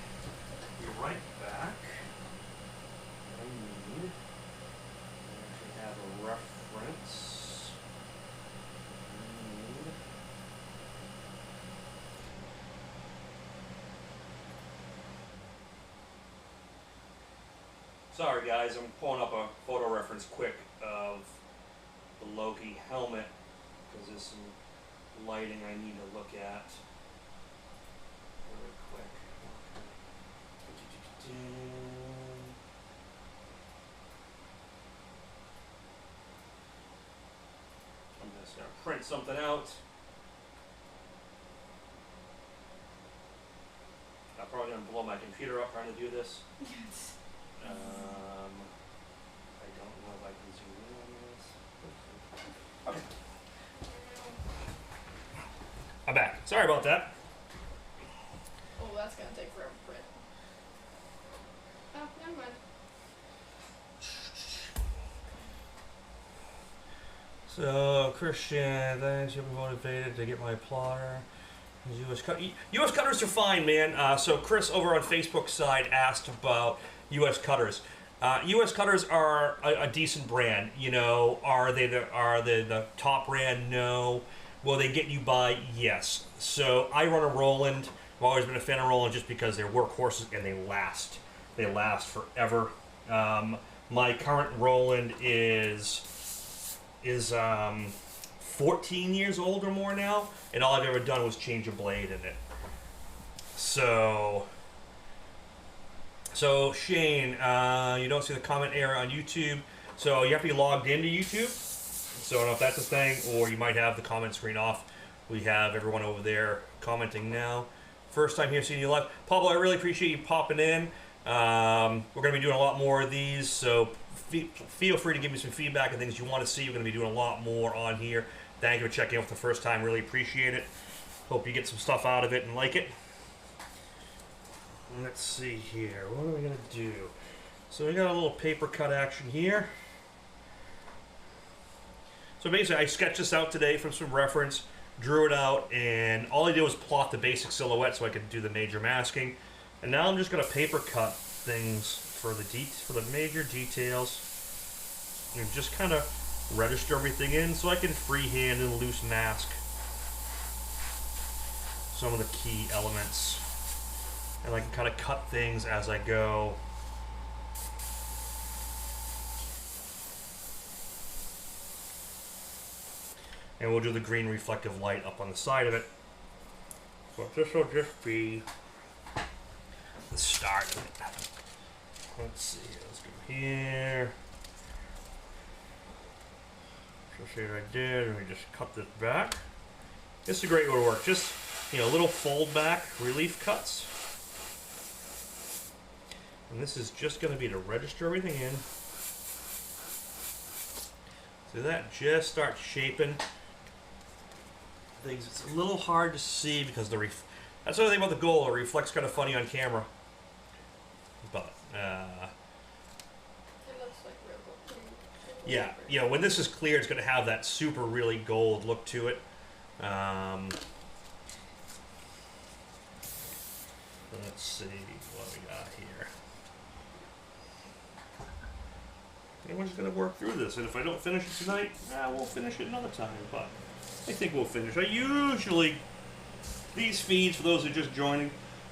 Be right back. I need to have a reference. Sorry guys, I'm pulling up a photo reference quick of the Loki helmet because there's some lighting I need to look at really quick. I'm just going to print something out. I'm probably going to blow my computer up trying to do this. I don't know if I can zoom in on this. Okay. I'm back. Sorry about that. Oh, that's gonna take forever to print. Oh, never mind. So Christian, thanks. You'll be motivated to get my plotter. U.S. cutters are fine, man. So Chris over on Facebook's side asked about U.S. cutters. U.S. cutters are a decent brand. You know, are they the top brand? No. Will they get you by? Yes. So I run a Roland. I've always been a fan of Roland just because they're workhorses and they last. They last forever. My current Roland is 14 years old or more now, and all I've ever done was change a blade in it. So Shane, you don't see the comment error on YouTube, so you have to be logged into YouTube. So I don't know if that's a thing, or you might have the comment screen off. We have everyone over there commenting now. First time here seeing you live. Pablo, I really appreciate you popping in. We're going to be doing a lot more of these, so feel free to give me some feedback and things you want to see. We're going to be doing a lot more on here. Thank you for checking out for the first time. Really appreciate it. Hope you get some stuff out of it and like it. Let's see here. What are we going to do? So we got a little paper cut action here. So basically I sketched this out today from some reference, drew it out, and all I did was plot the basic silhouette so I could do the major masking. And now I'm just going to paper cut things for the major details and just kind of register everything in so I can freehand and loose mask some of the key elements, and I can kind of cut things as I go. And we'll do the green reflective light up on the side of it. So this will just be the start of it. Let's see, let's go here. So see what I did, and we just cut this back. This is a great way to work. Just, you know, little fold back relief cuts. And this is just going to be to register everything in. So that just starts shaping things. It's a little hard to see because that's the other thing about the gold. It reflects kind of funny on camera. But It looks like real gold. yeah, you know, when this is clear, it's going to have that super really gold look to it. Let's see what we got here. And we're just going to work through this, and if I don't finish it tonight, we'll finish it another time, but I think we'll finish. These feeds, for those who are just joining,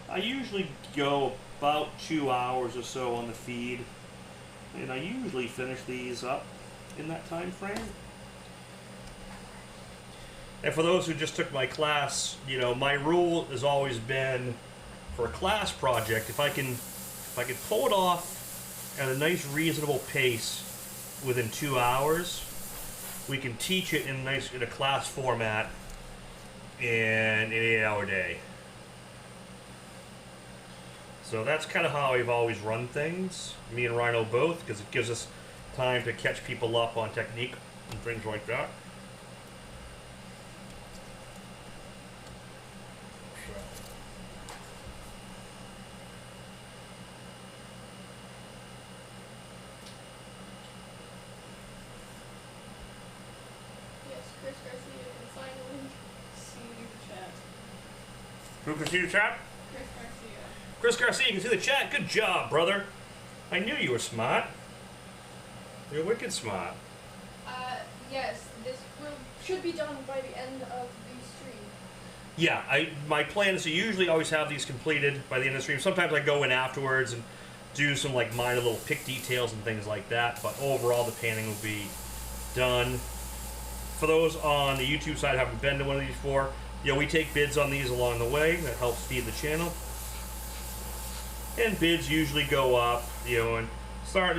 I usually go about 2 hours or so on the feed, and I usually finish these up in that time frame. And for those who just took my class, you know, my rule has always been for a class project, if I can pull it off at a nice reasonable pace within 2 hours, we can teach it in a class format in an 8-hour day. So that's kind of how I've always run things, me and Rhino both, because it gives us time to catch people up on technique and things like that. Yes, Chris Garcia can finally see the chat. Who can see the chat? Chris Garcia. Chris Garcia, you can see the chat. Good job, brother. I knew you were smart. You're wicked smart. Yes, this should be done by the end of the stream. Yeah, my plan is to usually always have these completed by the end of the stream. Sometimes I go in afterwards and do some like minor little pick details and things like that, but overall the painting will be done. For those on the YouTube side who haven't been to one of these before, you know, we take bids on these along the way. That helps feed the channel. And bids usually go up, you know, and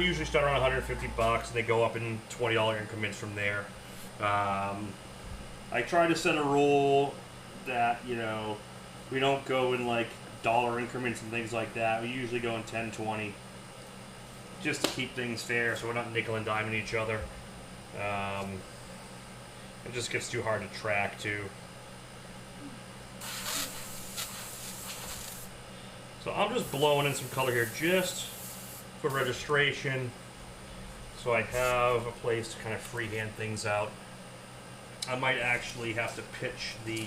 usually start around 150 bucks, and they go up in $20 increments from there. I try to set a rule that, you know, we don't go in like dollar increments and things like that. We usually go in 10, 20, just to keep things fair, so we're not nickel and diming each other. It just gets too hard to track too. So I'm just blowing in some color here just for registration, so I have a place to kind of freehand things out I might actually have to pitch the.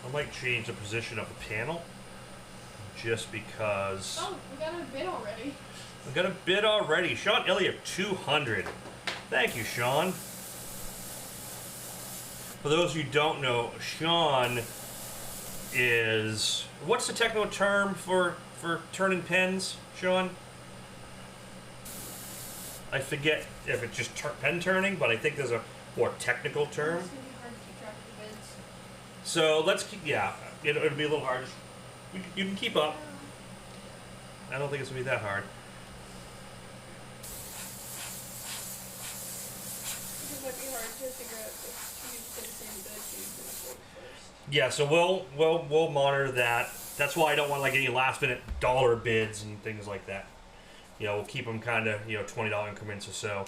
I might change the position of the panel, just because. Oh, we got a bid already. We got a bid already. Sean Elliott, 200. Thank you, Sean. For those who don't know, Sean is, what's the technical term for turning pens, Sean? I forget if it's just pen turning, but I think there's a more technical term. It's gonna be hard to keep track of the bids. So let's keep, yeah, it'll be a little hard. You can keep up. I don't think it's gonna be that hard. It might be hard to figure out if you get the same bid, who's gonna go first. Yeah, so we'll monitor that. That's why I don't want like any last minute dollar bids and things like that. You know, we'll keep them kind of, you know, $20 increments or so.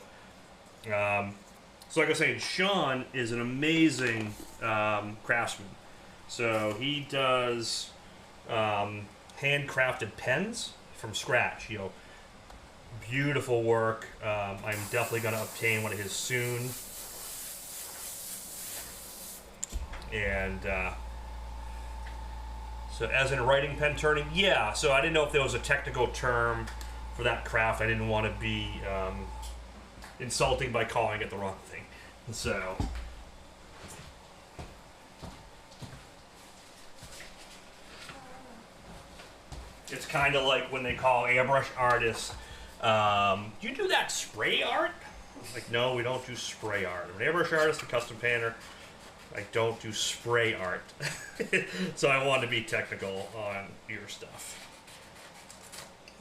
So like I was saying, Sean is an amazing craftsman. So he does handcrafted pens from scratch. You know, beautiful work. I'm definitely going to obtain one of his soon. And so as in writing pen turning, yeah. So I didn't know if there was a technical term for that craft. I didn't want to be insulting by calling it the wrong thing. So it's kind of like when they call airbrush artists, do you do that spray art? Like, no, we don't do spray art. I'm an airbrush artist, a custom painter. I don't do spray art. So I want to be technical on your stuff.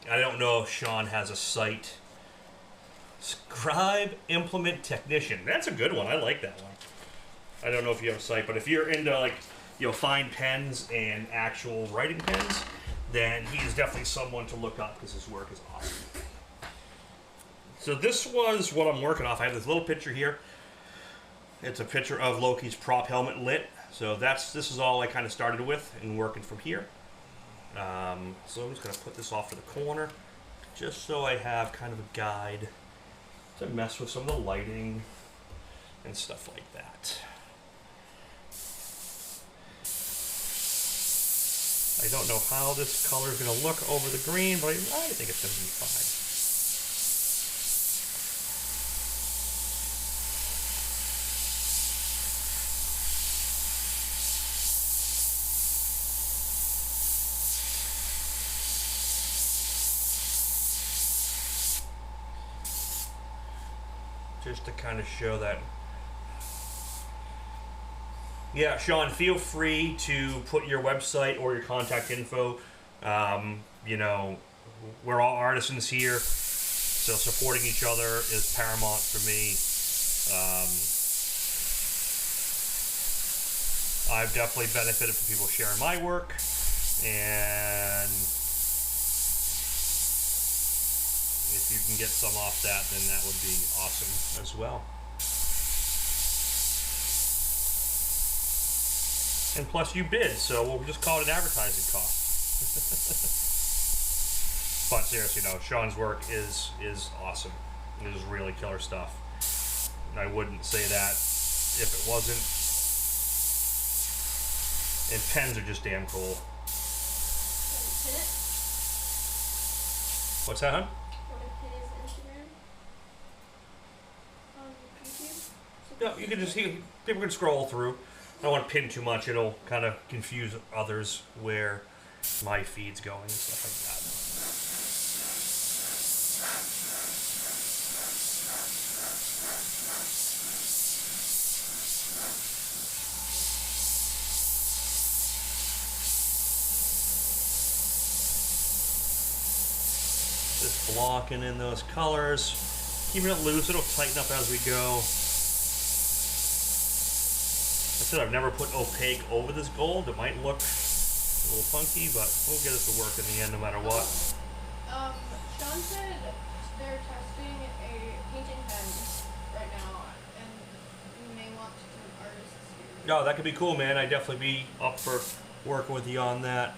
I don't know if Sean has a site. Scribe Implement Technician. That's a good one. I like that one. I don't know if you have a site, but if you're into, like, you know, fine pens and actual writing pens, then he is definitely someone to look up because his work is awesome. So this was what I'm working off. I have this little picture here. It's a picture of Loki's prop helmet lit. So this is all I kind of started with and working from here. So I'm just going to put this off to the corner just so I have kind of a guide to mess with some of the lighting and stuff like that. I don't know how this color is going to look over the green, but I think it's going to be fine. Just to kind of show that. Yeah, Sean, feel free to put your website or your contact info. You know, we're all artisans here, so supporting each other is paramount for me. I've definitely benefited from people sharing my work, and if you can get some off that, then that would be awesome as well. And plus you bid, so we'll just call it an advertising cost. But seriously, no, Sean's work is awesome. It is really killer stuff. And I wouldn't say that if it wasn't. And pens are just damn cool. What's that, hon? No, you can just people can scroll through. I don't want to pin too much; it'll kind of confuse others where my feed's going and stuff like that. Just blocking in those colors, keeping it loose. It'll tighten up as we go. I said I've never put opaque over this gold. It might look a little funky, but we'll get it to work in the end no matter what. Sean said they're testing a painting pen right now, and you may want to do artists here. No, that could be cool, man. I'd definitely be up for working with you on that.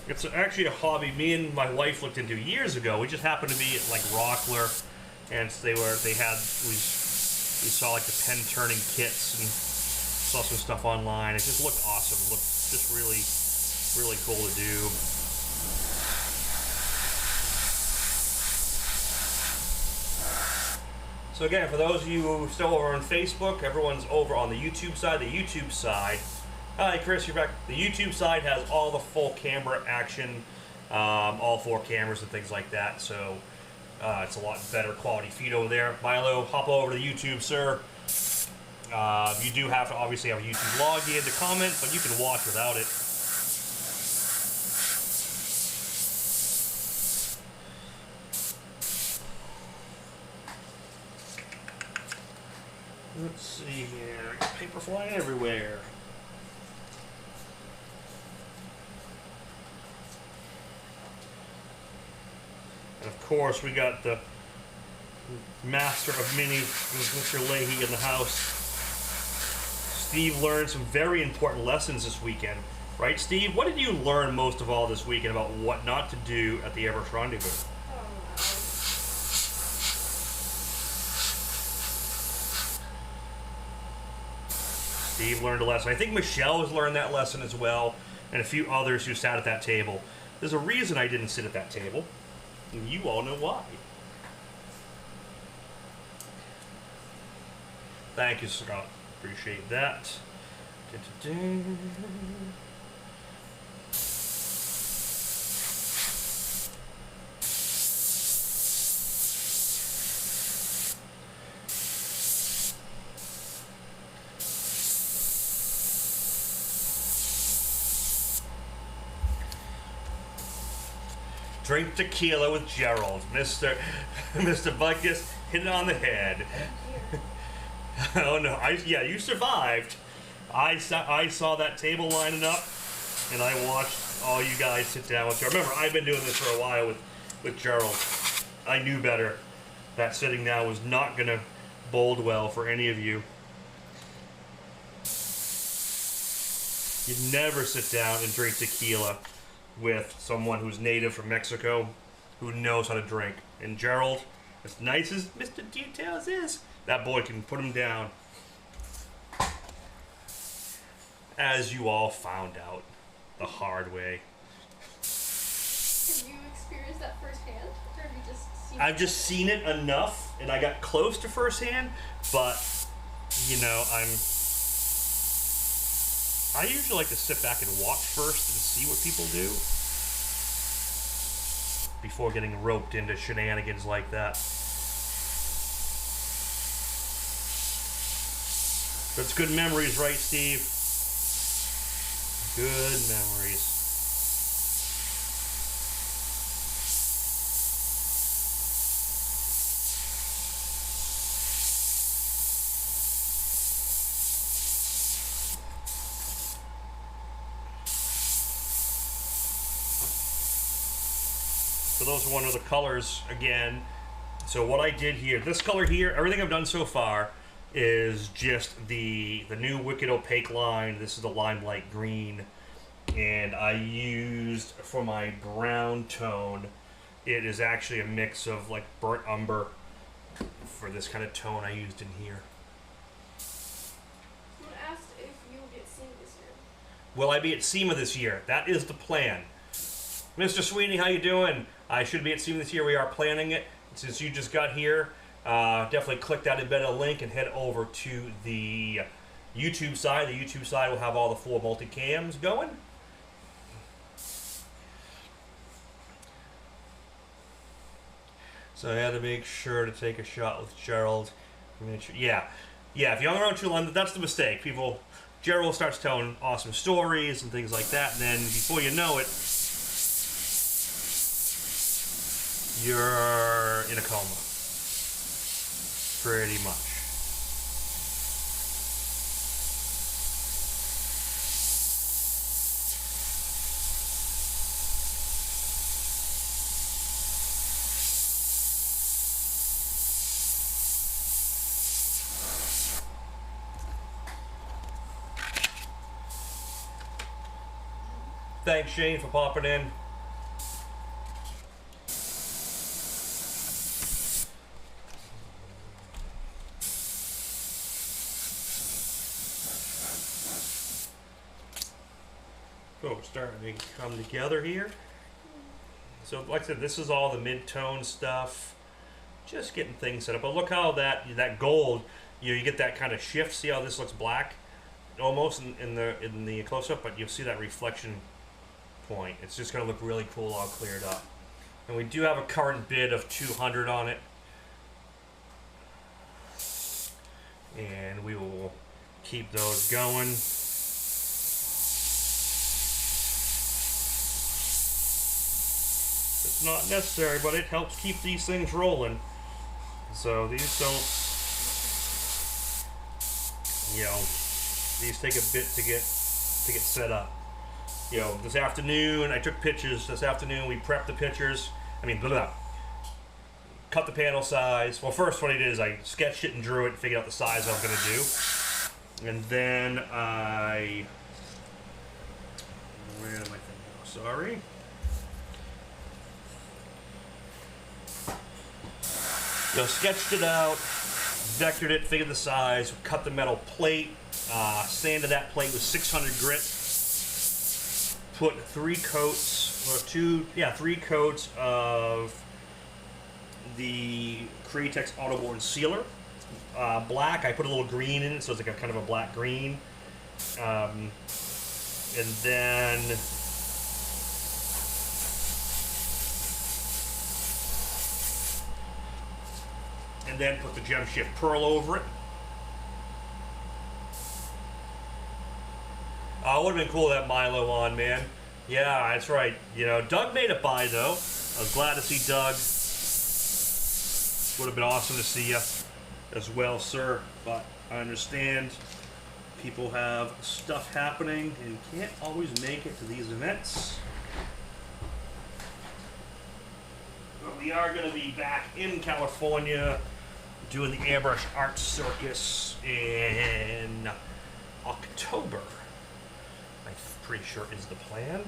It's actually a hobby me and my wife looked into years ago. We just happened to be at like Rockler, and we saw like the pen turning kits and saw some stuff online. It just looked awesome. It looked just really, really cool to do. So again, for those of you who are still over on Facebook, everyone's over on the YouTube side. The YouTube side, hi Chris, you're back. The YouTube side has all the full camera action, all 4 cameras and things like that. So it's a lot better quality feed over there. Milo, hop over to the YouTube, sir. You do have to obviously have a YouTube login to comment, but you can watch without it. Let's see here. Paper flying everywhere. And of course, we got the master of mini, Mr. Leahy, in the house. Steve learned some very important lessons this weekend. Right, Steve? What did you learn most of all this weekend about what not to do at the Airbrush Rendezvous? Steve learned a lesson. I think Michelle has learned that lesson as well, and a few others who sat at that table. There's a reason I didn't sit at that table, and you all know why. Thank you, Scott. Appreciate that. Drink tequila with Gerald. Mr. Buckus hit it on the head. Oh no, yeah, you survived. I saw that table lining up, and I watched all you guys sit down with Gerald. Remember, I've been doing this for a while with Gerald. I knew better. That sitting down was not going to bode well for any of you. You'd never sit down and drink tequila with someone who's native from Mexico, who knows how to drink. And Gerald, as nice as Mr. Details is, that boy can put him down. As you all found out the hard way. Have you experienced that firsthand, or have you just seen I've just seen it enough, and I got close to firsthand, but, you know, I usually like to sit back and watch first and see what people do before getting roped into shenanigans like that. That's good memories, right, Steve? Good memories. For those who wonder the colors, again, so what I did here, this color here, everything I've done so far is just the new Wicked Opaque line. This is the Limelight Green, and I used for my brown tone, it is actually a mix of like burnt umber for this kind of tone I used in here. Someone asked if you will get SEMA this year. Will I be at SEMA this year? That is the plan. Mr. Sweeney, how you doing? I should be at SEMA this year. We are planning it. Since you just got here, definitely click that embedded link and head over to the YouTube side. The YouTube side will have all the 4 multicams going. So I had to make sure to take a shot with Gerald. Yeah, if you hung around too long, that's the mistake. Gerald starts telling awesome stories and things like that, and then before you know it, you're in a coma. Pretty much. Thanks, Shane, for popping in. Oh, starting to come together here. So like I said, this is all the mid-tone stuff. Just getting things set up. But look how that gold, you get that kind of shift. See how this looks black? Almost in the close-up, but you'll see that reflection point. It's just going to look really cool all cleared up. And we do have a current bid of 200 on it. And we will keep those going. It's not necessary, but it helps keep these things rolling. So these don't, these take a bit to get set up. This afternoon I took pictures. This afternoon we prepped the pictures. Cut the panel size. Well, first what I did is I sketched it and drew it and figured out the size I was going to do. And then where am I thinking? Sorry. Sketched it out, vectored it, figured the size, cut the metal plate, sanded that plate with 600 grit, put 3 coats of the Createx Autoborn Sealer. Black, I put a little green in it, so it's like a kind of a black green. And then put the gem shift pearl over it. It would have been cool to have Milo on, man. Yeah, that's right. Doug made it by, though. I was glad to see Doug. Would have been awesome to see you as well, sir. But I understand people have stuff happening and can't always make it to these events. But we are going to be back in California doing the Airbrush Art Circus in October. I'm pretty sure is the plan.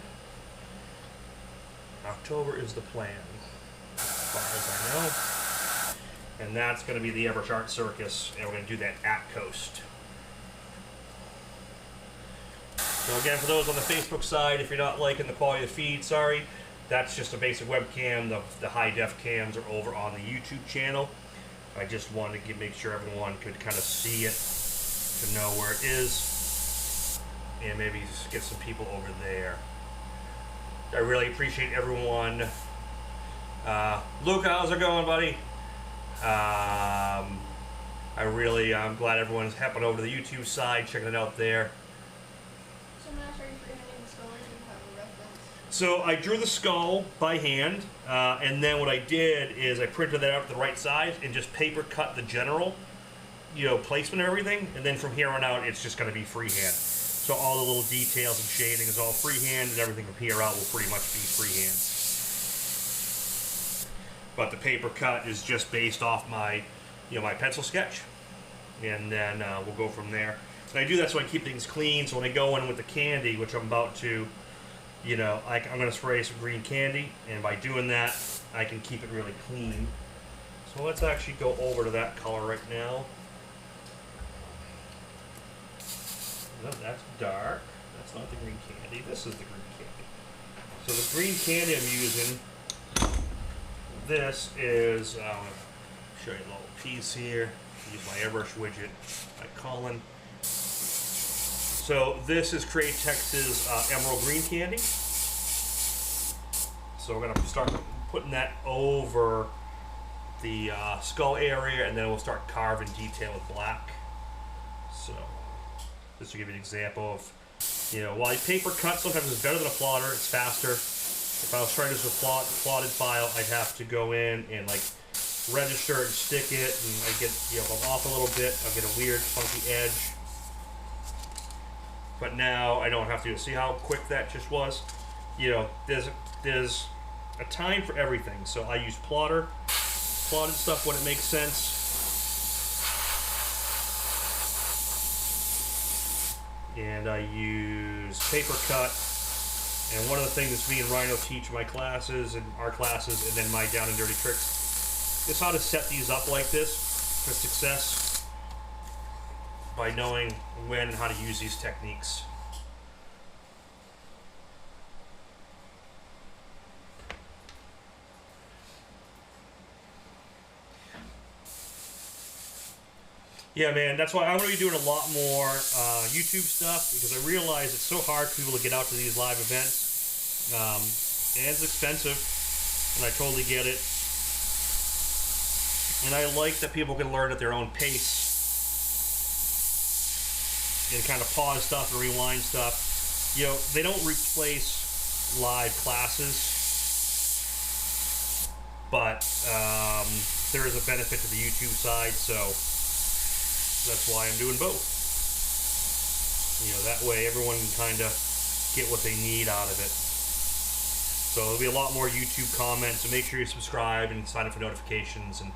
October is the plan, as far as I know. And that's going to be the Airbrush Art Circus, and we're going to do that at Coast. So again, for those on the Facebook side, if you're not liking the quality of the feed, sorry. That's just a basic webcam. The high def cams are over on the YouTube channel. I just wanted to make sure everyone could kind of see it, to know where it is, and maybe get some people over there. I really appreciate everyone. Luca, how's it going, buddy? I'm glad everyone's hopping over to the YouTube side, checking it out there. So Matt, are you freehanding the skull, or do you have a reference? So I drew the skull by hand, and then what I did is I printed that out to the right size and just paper cut the general, placement of everything, and then from here on out it's just going to be freehand. So all the little details and shading is all freehand, and everything from here out will pretty much be freehand. But the paper cut is just based off my, my pencil sketch, and then we'll go from there. And I do that so I keep things clean. So when I go in with the candy, which I'm about to, I'm going to spray some green candy, and by doing that, I can keep it really clean. So let's actually go over to that color right now. No, that's dark. That's not the green candy. This is the green candy. So the green candy I'm using, this is, I'm going to show you a little piece here. Use my airbrush widget by Colin. So this is Createx's emerald green candy. So we're going to start putting that over the skull area, and then we'll start carving detail with black. So this will give you an example of, while I paper cut, sometimes it's better than a plotter. It's faster. If I was trying this with plotted file, I'd have to go in and register and stick it, and I get, if I'm off a little bit, I'll get a weird, funky edge. But now I don't have to. See how quick that just was? There's a time for everything. So I use plotted stuff when it makes sense. And I use paper cut. And one of the things that me and Rhino teach my classes and our classes, and then my Down and Dirty Tricks, is how to set these up like this for success by knowing when and how to use these techniques. Yeah, man, that's why I'm going to be doing a lot more YouTube stuff, because I realize it's so hard for people to get out to these live events. And it's expensive, and I totally get it. And I like that people can learn at their own pace and kind of pause stuff and rewind stuff. You know, they don't replace live classes, but there is a benefit to the YouTube side, so that's why I'm doing both. You know, that way everyone can kind of get what they need out of it. So there'll be a lot more YouTube comments, so make sure you subscribe and sign up for notifications, and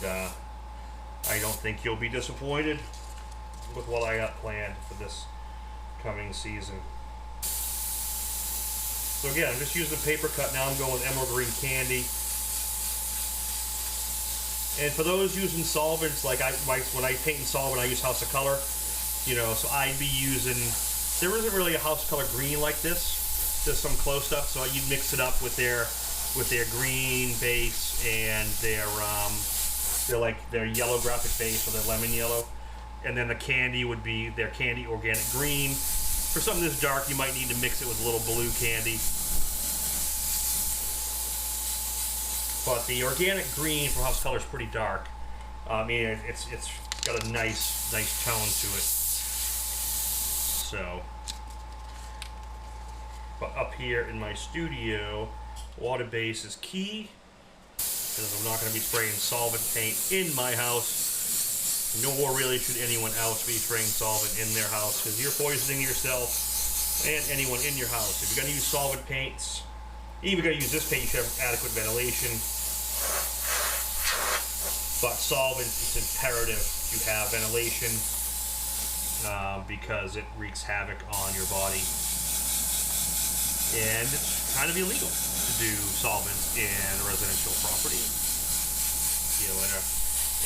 I don't think you'll be disappointed with what I got planned for this coming season. So again, I'm just using a paper cut now. I'm going with emerald green candy. And for those using solvents, like when I paint in solvent, I use House of Color. You know, so I'd be using. There isn't really a House of Color green like this. Just some close stuff. So you'd mix it up with their green base and their yellow graphic base, or their lemon yellow. And then the candy would be their candy organic green. For something this dark, you might need to mix it with a little blue candy. But the organic green from House of Color is pretty dark. I mean, it's got a nice tone to it. So, but up here in my studio, water base is key, because I'm not going to be spraying solvent paint in my house. Nor really should anyone else be spraying solvent in their house, because you're poisoning yourself and anyone in your house. If you're going to use solvent paints, even if you're going to use this paint, you should have adequate ventilation. But solvent, it's imperative you have ventilation, because it wreaks havoc on your body. And it's kind of illegal to do solvents in a residential property, you know,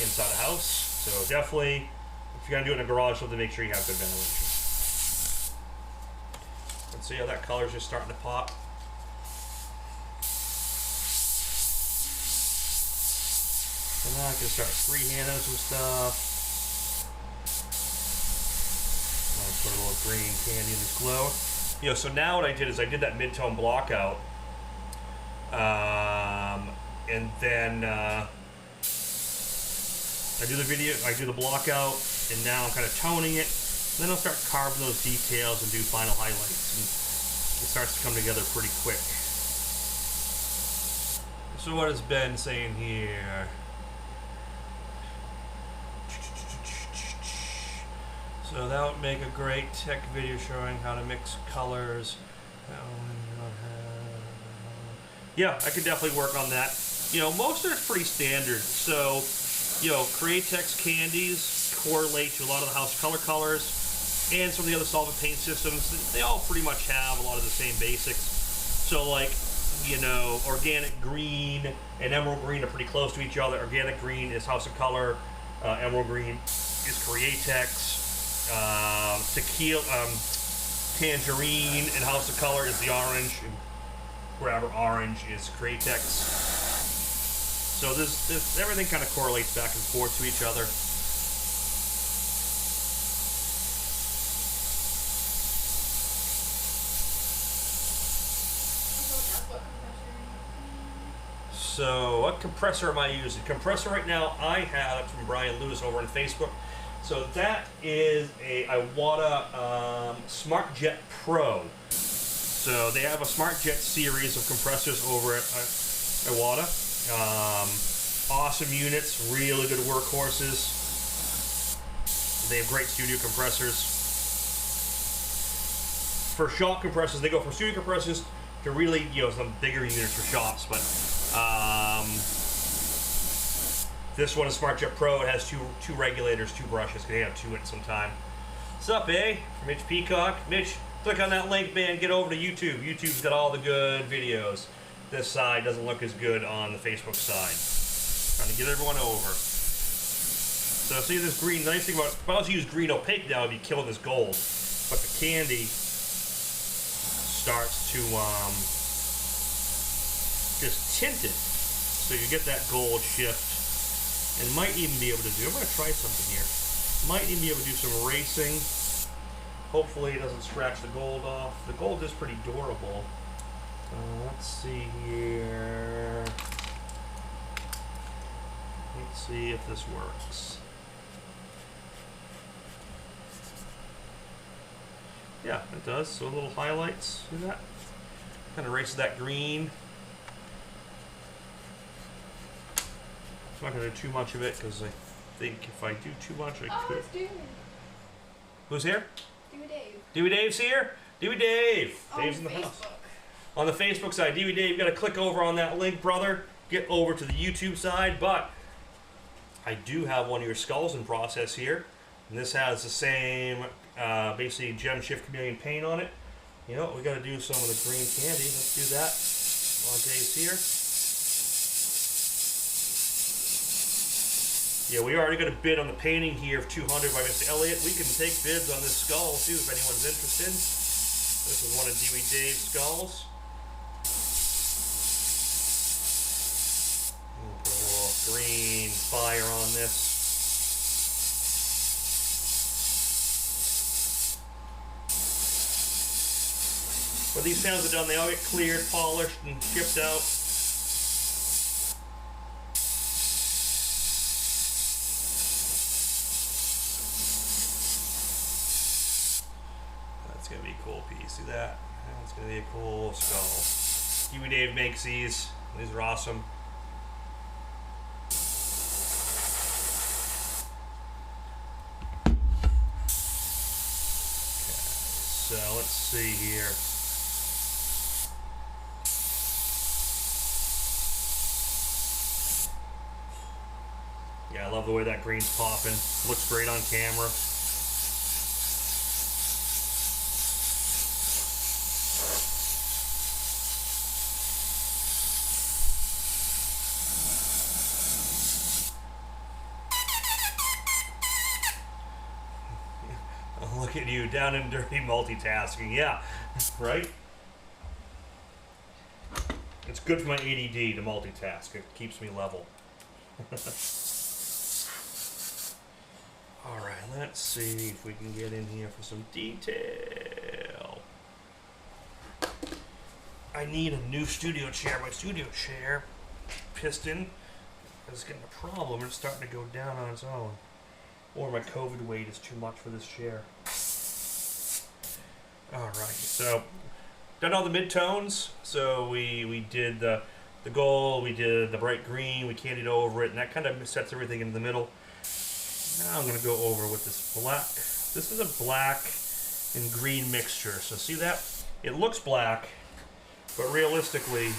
inside a house. So definitely, if you're gonna do it in a garage, something, make sure you have good ventilation. Let's see how that color's just starting to pop. And now I can start freehanding some stuff. I'll put a little green candy in this glow. You know, so now what I did is I did that mid-tone block out, and then I do the block out, and now I'm kind of toning it. And then I'll start carving those details and do final highlights, and it starts to come together pretty quick. So what is Ben saying here? So that would make a great tech video showing how to mix colors. Yeah, I could definitely work on that. You know, most of it's pretty standard. So, you know, Createx candies correlate to a lot of the House of Color colors, and some of the other solvent paint systems. They all pretty much have a lot of the same basics. So, like, you know, organic green and emerald green are pretty close to each other. Organic green is House of Color. Emerald green is Createx. Tequila, tangerine and House of Color is the orange, and grabber orange is Createx. So this everything kind of correlates back and forth to each other. So what compressor am I using? Compressor right now I have from Brian Lewis over on Facebook. So that is a Iwata SmartJet Pro. So they have a SmartJet series of compressors over at Iwata. Awesome units, really good workhorses. They have great studio compressors. For shop compressors, they go from studio compressors to really, you know, some bigger units for shops. But this one is SmartJet Pro. It has two regulators, two brushes. They have two at some time. What's up, eh? From Mitch Peacock. Mitch, click on that link, man. Get over to YouTube. YouTube's got all the good videos. This side doesn't look as good on the Facebook side. Trying to get everyone over. So see this green. The nice thing about, if I was to use green opaque now, I'd be killing this gold. But the candy starts to just tint it. So you get that gold shift. and might even be able to do, I'm going to try something here. Might even be able to do some racing. Hopefully it doesn't scratch the gold off. The gold is pretty durable. Let's see here. Let's see if this works. Yeah, it does. So little highlights. See that? Kind of erases that green. I'm not going to do too much of it because I think if I do too much, I could. It's Dewey. Who's here? Dewey Dave. Dewey Dave's here? Dewey Dave! Dave's in the Facebook. house. On the Facebook side, Dewey Dave, you got to click over on that link, brother. Get over to the YouTube side, but I do have one of your skulls in process here. And this has the same, basically, Gem Shift Chameleon paint on it. You know, we got to do some of the green candy. Let's do that while Dave's here. Yeah, we already got a bid on the painting here of 200 by Mr. Elliott. We can take bids on this skull, too, if anyone's interested. This is one of Dewey Dave's skulls. Put a little green fire on this. When these sounds are done, they all get cleared, polished, and shipped out. That's gonna be a cool piece. See that? That's gonna be a cool skull. Dewey Dave makes these. These are awesome. Okay, so let's see here. Yeah, I love the way that green's popping. Looks great on camera. Look at you, down and dirty multitasking. Yeah, right? It's good for my ADD to multitask. It keeps me level. Alright, let's see if we can get in here for some detail. I need a new studio chair. My studio chair piston is getting a problem. It's starting to go down on its own. Or my COVID weight is too much for this chair. Alright, so done all the mid-tones. So we did the gold, we did the bright green, we candied over it, and that kind of sets everything in the middle. Now I'm going to go over with this black. This is a black and green mixture. So see that? It looks black, but realistically,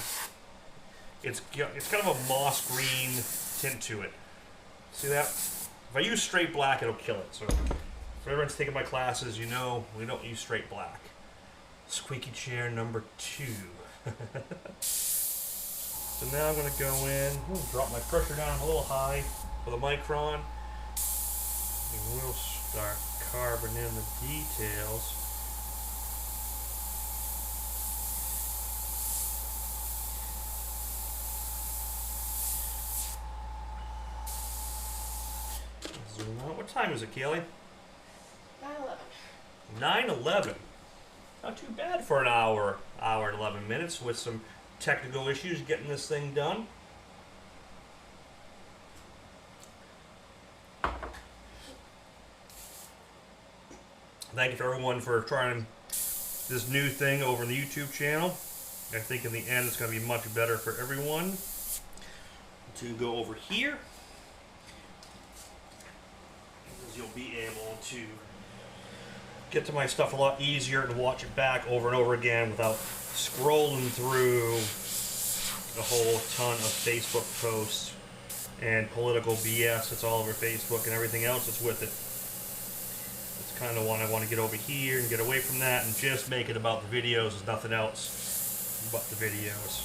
it's kind of a moss green tint to it. See that? If I use straight black, it'll kill it. So if everyone's taking my classes, you know we don't use straight black. Squeaky chair number 2. So now I'm going to go in, drop my pressure down a little high for the micron. And we'll start carving in the details. Zoom out. What time is it, Kaylee? 9/11. 9:11. Not too bad for an hour and 11 minutes with some technical issues getting this thing done. Thank you for everyone for trying this new thing over on the YouTube channel. I think in the end it's going to be much better for everyone. To go over here, because you'll be able to get to my stuff a lot easier and watch it back over and over again without scrolling through a whole ton of Facebook posts and political BS that's all over Facebook and everything else that's with it. It's kind of what I want to get over here and get away from that and just make it about the videos. There's nothing else but the videos.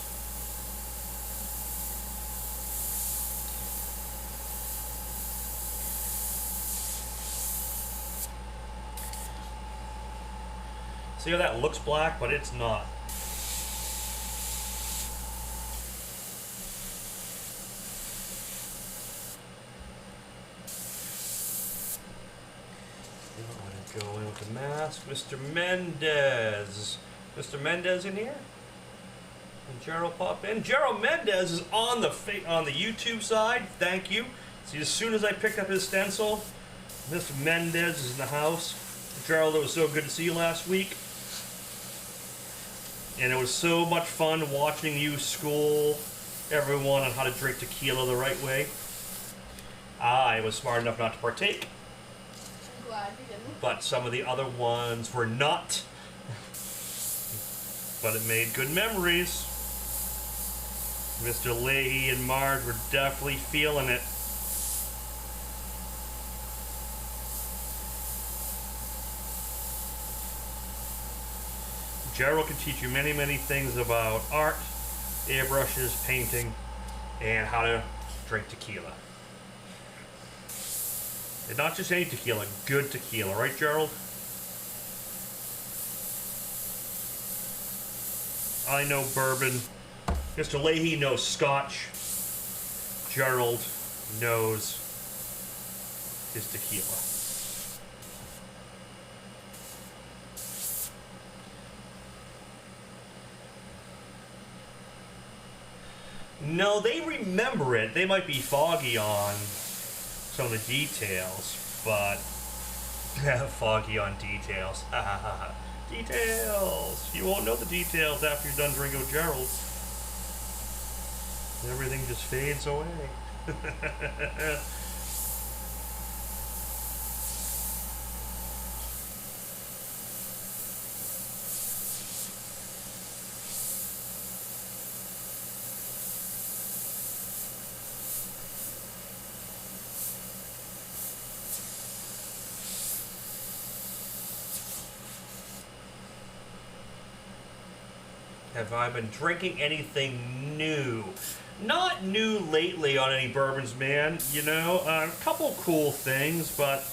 See how that looks black, but it's not. Go in with the mask. Mr. Mendez. Mr. Mendez in here? And Gerald pop in. Gerald Mendez is on the YouTube side. Thank you. See, as soon as I picked up his stencil, Mr. Mendez is in the house. Gerald, it was so good to see you last week. And it was so much fun watching you school everyone on how to drink tequila the right way. I was smart enough not to partake. I'm glad you didn't. But some of the other ones were not. But it made good memories. Mr. Leahy and Marge were definitely feeling it. Gerald can teach you many, many things about art, airbrushes, painting, and how to drink tequila. And not just any tequila, good tequila, right, Gerald? I know bourbon. Mr. Leahy knows scotch. Gerald knows his tequila. No, they remember it. They might be foggy on some of the details, but foggy on details. Details. You won't know the details after you're done drinking with Gerald. Everything just fades away. 'Have I been drinking anything new? Not new lately on any bourbons, man. You know, a couple cool things, but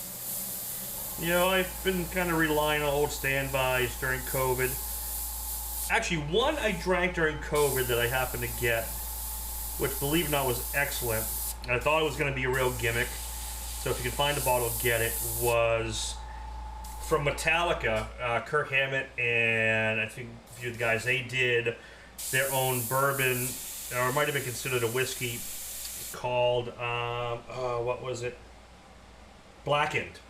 you know, I've been kind of relying on old standbys during COVID. Actually, one I drank during COVID that I happened to get, which, believe it or not, was excellent. I thought it was going to be a real gimmick, so if you can find a bottle, get it. Was from Metallica, Kirk Hammett and I think a few of the guys. They did their own bourbon, or it might have been considered a whiskey, called what was it? Blackened.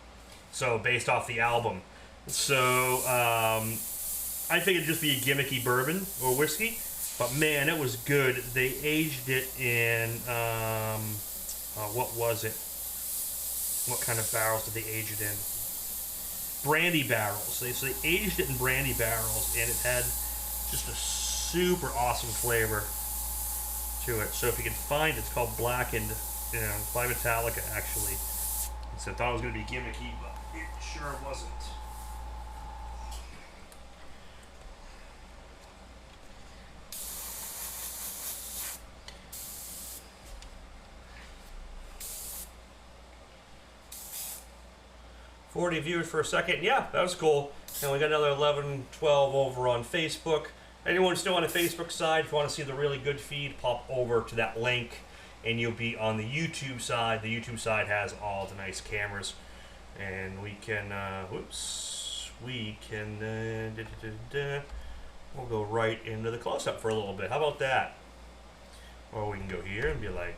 So based off the album. So I think it'd just be a gimmicky bourbon or whiskey, but man, it was good. They aged it in what was it? What kind of barrels did they age it in? Brandy barrels. So they aged it in brandy barrels, and it had just a super awesome flavor to it. So if you can find it, it's called Blackened, you know, by Metallica actually. So I thought it was going to be gimmicky, but it sure wasn't. $40 viewers for a second. Yeah, that was cool. And we got another 11, 12 over on Facebook. Anyone still on the Facebook side, if you want to see the really good feed, pop over to that link and you'll be on the YouTube side. The YouTube side has all the nice cameras. And we can, we'll go right into the close-up for a little bit. How about that? Or we can go here and be like,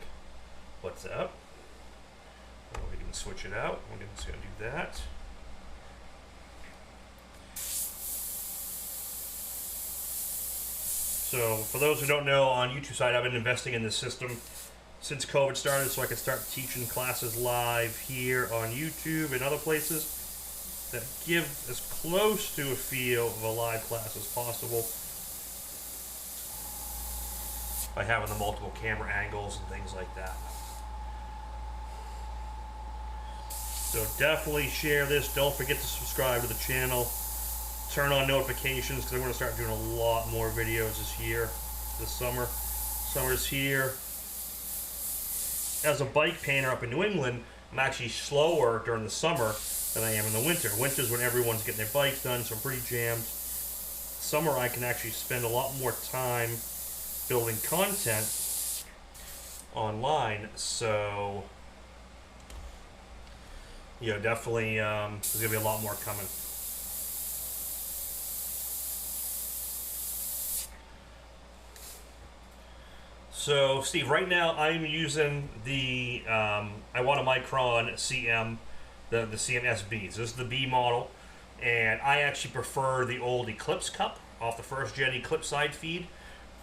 what's up? Or we can switch it out. We're just going to do that. So, for those who don't know, on YouTube side, I've been investing in this system since COVID started, so I can start teaching classes live here on YouTube and other places that give as close to a feel of a live class as possible by having the multiple camera angles and things like that. So definitely share this. Don't forget to subscribe to the channel. Turn on notifications because I'm going to start doing a lot more videos this year, this summer. Summer's here. As a bike painter up in New England, I'm actually slower during the summer than I am in the winter. Winter's when everyone's getting their bikes done, so I'm pretty jammed. Summer, I can actually spend a lot more time building content online, so you know, definitely there's gonna be a lot more coming. So, Steve, right now I'm using the I want a Micron CM, the CM SBs. This is the B model, and I actually prefer the old Eclipse cup off the first gen Eclipse side feed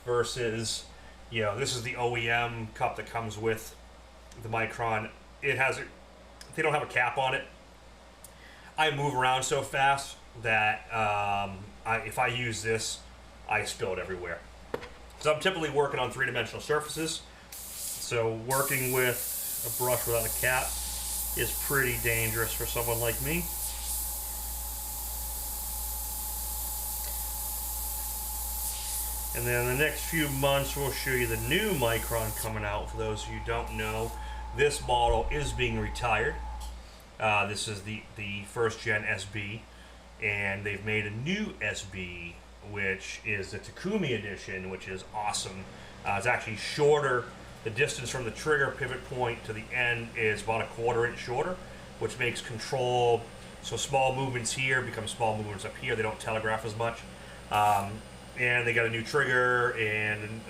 versus, you know, this is the OEM cup that comes with the Micron. It has a, they don't have a cap on it. I move around so fast that if I use this, I spill it everywhere. So I'm typically working on three-dimensional surfaces. So working with a brush without a cap is pretty dangerous for someone like me. And then in the next few months, we'll show you the new Micron coming out. For those of you who don't know, this model is being retired. This is the first gen SB, and they've made a new SB, which is the Takumi edition, which is awesome. It's actually shorter. The distance from the trigger pivot point to the end is about a 1/4 inch shorter, which makes control, so small movements here become small movements up here. They don't telegraph as much. And they got a new trigger and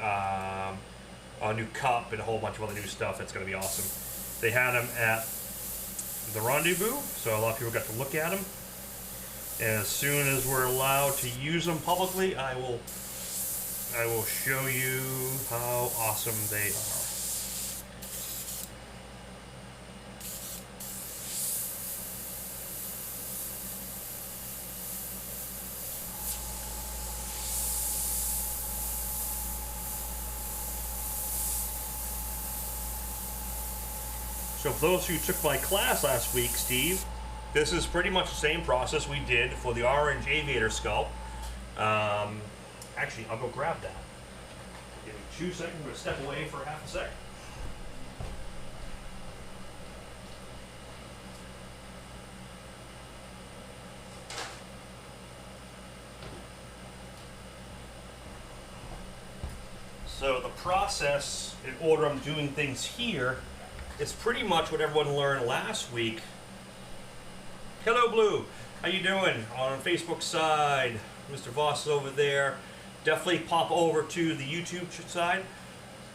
a new cup and a whole bunch of other new stuff. It's going to be awesome. They had them at the rendezvous, so a lot of people got to look at them. And as soon as we're allowed to use them publicly, I will show you how awesome they are. So for those who took my class last week, Steve, this is pretty much the same process we did for the orange aviator skull. Actually, I'll go grab that. Give me 2 seconds. I'm going to step away for half a second. So the process, in order I'm doing things here, is pretty much what everyone learned last week. Hello, Blue. How you doing? On Facebook side, Mr. Voss is over there. Definitely pop over to the YouTube side.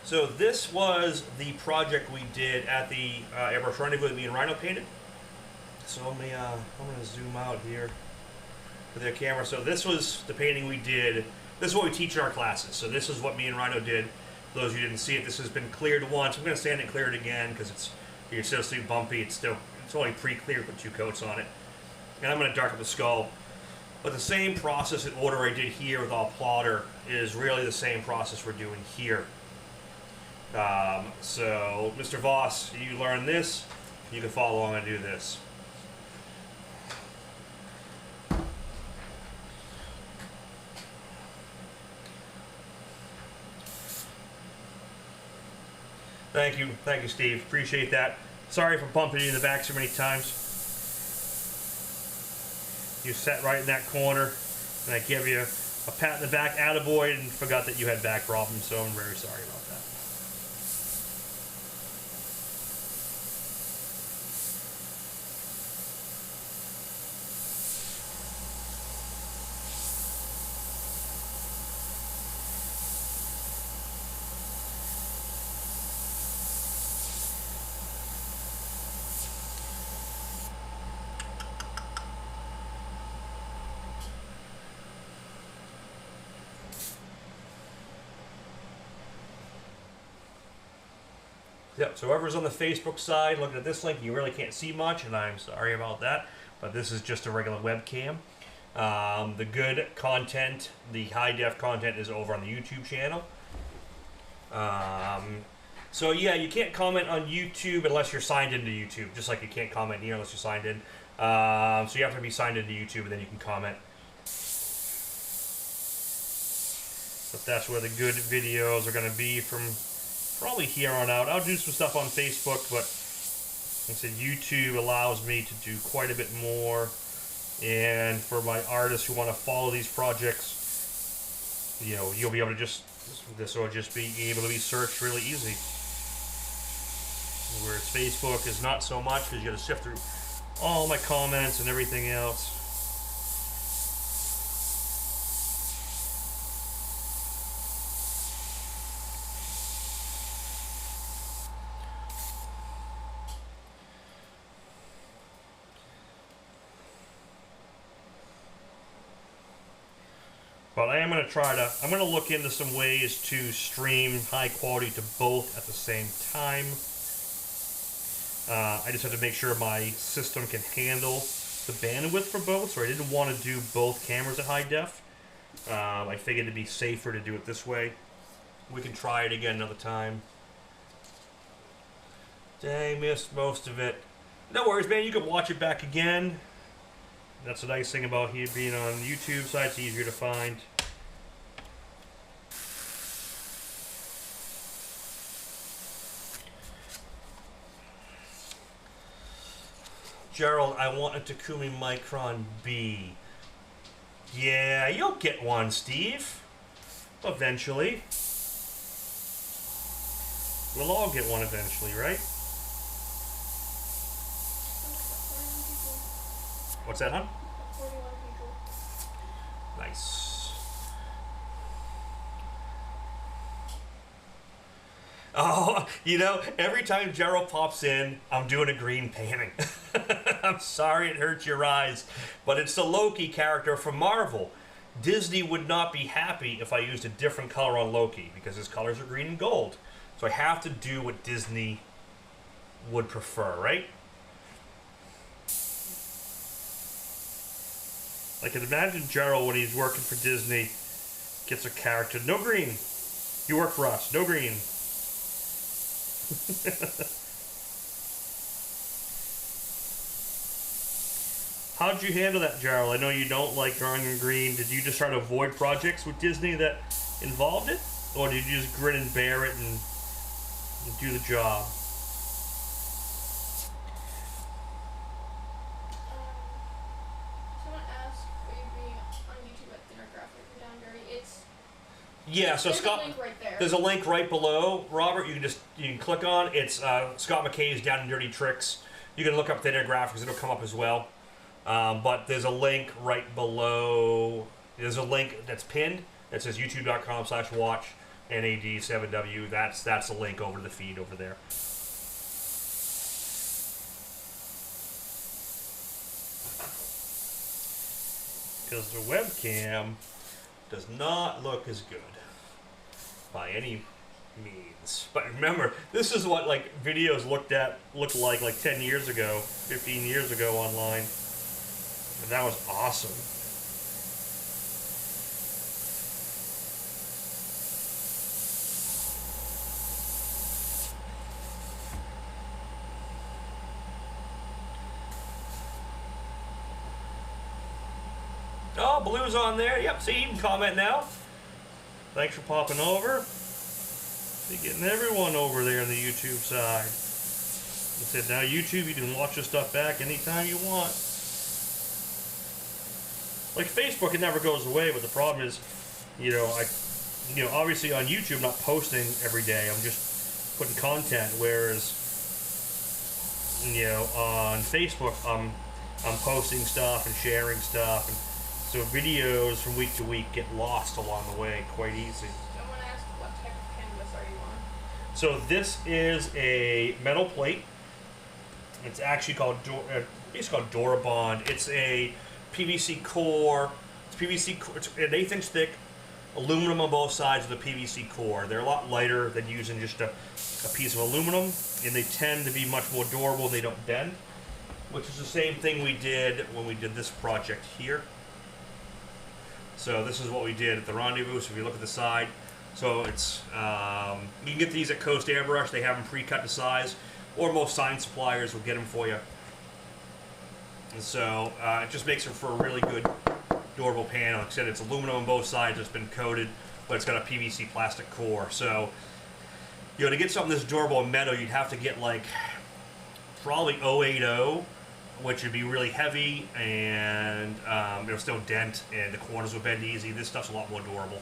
So this was the project we did at the Airbrush Rendezvous that me and Rhino painted. So I'm gonna zoom out here with their camera. So this was the painting we did. This is what we teach in our classes. So this is what me and Rhino did. For those of you who didn't see it, this has been cleared once. I'm gonna stand and clear it again because you can still see bumpy. It's only pre-cleared with 2 coats on it. And I'm going to darken the skull. But the same process in order I did here with all plotter is really the same process we're doing here. So, Mr. Voss, you learn this, you can follow along and do this. Thank you, Steve. Appreciate that. Sorry for bumping you in the back so many times. You sat right in that corner, and I gave you a pat in the back, attaboy, and forgot that you had back problems, so I'm very sorry about that. Yep, so whoever's on the Facebook side looking at this link, you really can't see much, and I'm sorry about that, but this is just a regular webcam. The good content, the high-def content, is over on the YouTube channel. So yeah, you can't comment on YouTube unless you're signed into YouTube, just like you can't comment here unless you're signed in. So you have to be signed into YouTube, and then you can comment. But that's where the good videos are going to be from probably here on out. I'll do some stuff on Facebook, but like I said, YouTube allows me to do quite a bit more. And for my artists who want to follow these projects, you know, you'll be able to this will just be able to be searched really easy. Whereas Facebook is not so much, because you got to sift through all my comments and everything else. But I am going to I'm going to look into some ways to stream high quality to both at the same time. I just have to make sure my system can handle the bandwidth for both, so I didn't want to do both cameras at high def. I figured it'd be safer to do it this way. We can try it again another time. Dang, missed most of it. No worries, man, you can watch it back again. That's the nice thing about here being on the YouTube side, it's easier to find. Gerald, I want a Takumi Micron B. Yeah, you'll get one, Steve. Eventually. We'll all get one eventually, right? What's that, hon? 41 people. Nice. Oh, you know, every time Gerald pops in, I'm doing a green painting. I'm sorry it hurts your eyes, but it's the Loki character from Marvel. Disney would not be happy if I used a different color on Loki, because his colors are green and gold. So I have to do what Disney would prefer, right? I can imagine Gerald, when he's working for Disney, gets a character. No green. You work for us. No green. How'd you handle that, Gerald? I know you don't like drawing in green. Did you just try to avoid projects with Disney that involved it? Or did you just grin and bear it and do the job? Someone asked, will you be on YouTube at Dinner Graphic or Down Dirty? It's... Yeah, so there's Scott, a link right there. there's a link right below, Robert. You can click on. It's Scott Mackay's Down and Dirty Tricks. You can look up Dinner Graphics. It'll come up as well. But there's a link right below. There's a link that's pinned that says youtube.com/watch NAD7W. That's a link over to the feed over there. Because the webcam does not look as good by any means. But remember, this is what like videos looked like 10 years ago, 15 years ago online. And that was awesome. Oh, Blue's on there. Yep, see, you can comment now. Thanks for popping over. Be getting everyone over there on the YouTube side. I said, now YouTube, you can watch this stuff back anytime you want. Like Facebook, it never goes away, but the problem is, obviously on YouTube, I'm not posting every day. I'm just putting content, whereas, on Facebook, I'm posting stuff and sharing stuff, and so videos from week to week get lost along the way quite easy. Someone asked, what type of canvas are you on? So this is a metal plate. It's actually called Durabond. It's a PVC core. It's PVC. It's an 1/8 inch thick, aluminum on both sides of the PVC core. They're a lot lighter than using just a piece of aluminum, and they tend to be much more durable and they don't bend, which is the same thing we did when we did this project here. So this is what we did at the Rendezvous. So if you look at the side, so it's you can get these at Coast Airbrush. They have them pre-cut to size, or most sign suppliers will get them for you. And so it just makes it for a really good, durable panel. Like I said, it's aluminum on both sides. It's been coated, but it's got a PVC plastic core. So to get something this durable in metal, you'd have to get like probably 080, which would be really heavy, and it'll still dent, and the corners will bend easy. This stuff's a lot more durable.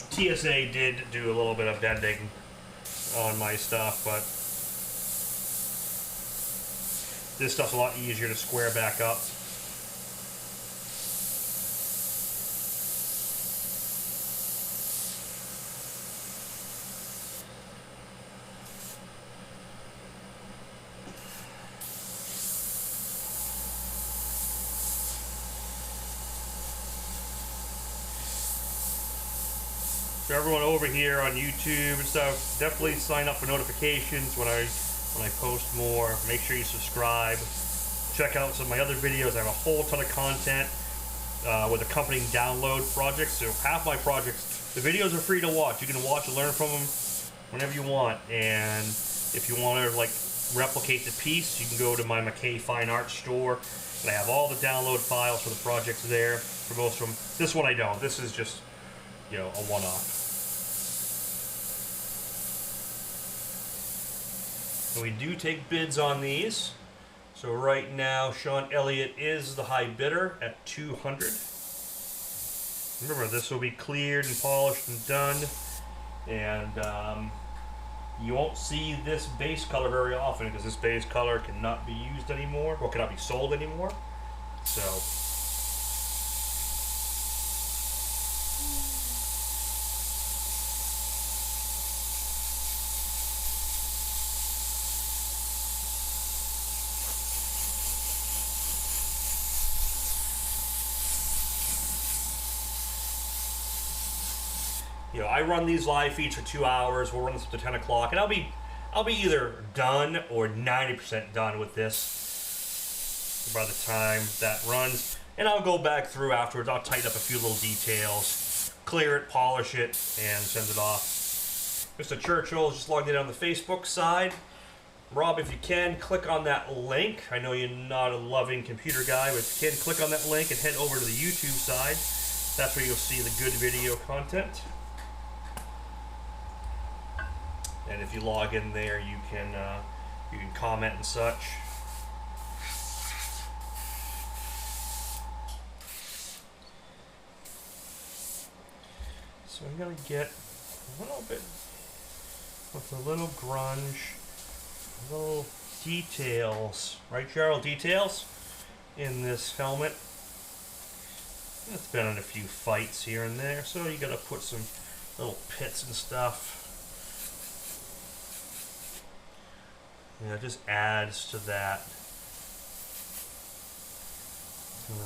TSA did do a little bit of bending on my stuff, but This stuff's a lot easier to square back up. So everyone over here on YouTube and stuff, definitely sign up for notifications when I post more. Make sure you subscribe. Check out some of my other videos. I have a whole ton of content with accompanying download projects. So half my projects, the videos are free to watch. You can watch and learn from them whenever you want. And if you want to like replicate the piece, you can go to my Mackay Fine Art store. And I have all the download files for the projects there. For most of them, this one I don't. This is just, you know, a one-off. And we do take bids on these. So right now, Sean Elliott is the high bidder at $200. Remember, this will be cleared and polished and done. And you won't see this base color very often because this base color cannot be used anymore, or cannot be sold anymore. So you know, I run these live feeds for 2 hours. We'll run this up to 10 o'clock, and I'll be either done or 90% done with this by the time that runs. And I'll go back through afterwards. I'll tighten up a few little details, clear it, polish it, and send it off. Mr. Churchill just logged in on the Facebook side. Rob, if you can, click on that link. I know you're not a loving computer guy, but if you can, click on that link and head over to the YouTube side. That's where you'll see the good video content. And if you log in there, you can comment and such. So I'm gonna get a little bit with a little grunge, little details, right, Cheryl? Details in this helmet. It's been in a few fights here and there, so you gotta put some little pits and stuff. Yeah, it just adds to that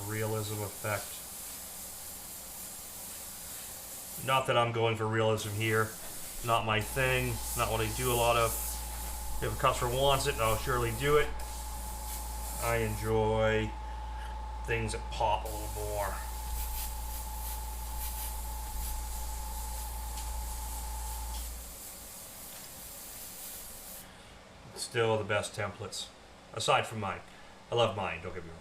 realism effect. Not that I'm going for realism here. Not my thing. Not what I do a lot of. If a customer wants it, I'll surely do it. I enjoy things that pop a little more. Still the best templates, aside from mine. I love mine, don't get me wrong.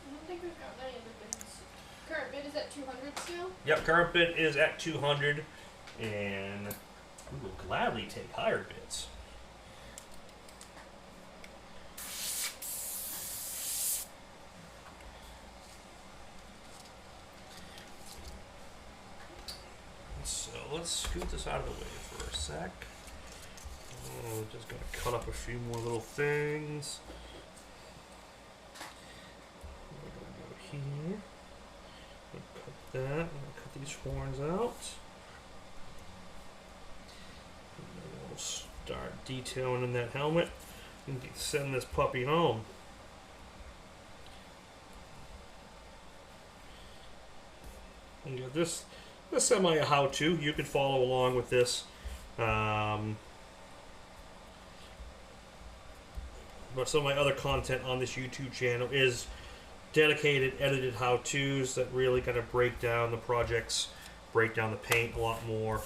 I don't think we've got many other bids. Current bid is at 200 still? Yep, current bid is at 200, and we will gladly take higher bids. So let's scoot this out of the way for a sec. Oh, just gonna cut up a few more little things. We're gonna go here. Cut that. I'm gonna cut these horns out. And then we'll start detailing in that helmet and send this puppy home. And you got this. This semi a how-to. You can follow along with this. But some of my other content on this YouTube channel is dedicated, edited how-tos that really kind of break down the projects, break down the paint a lot more.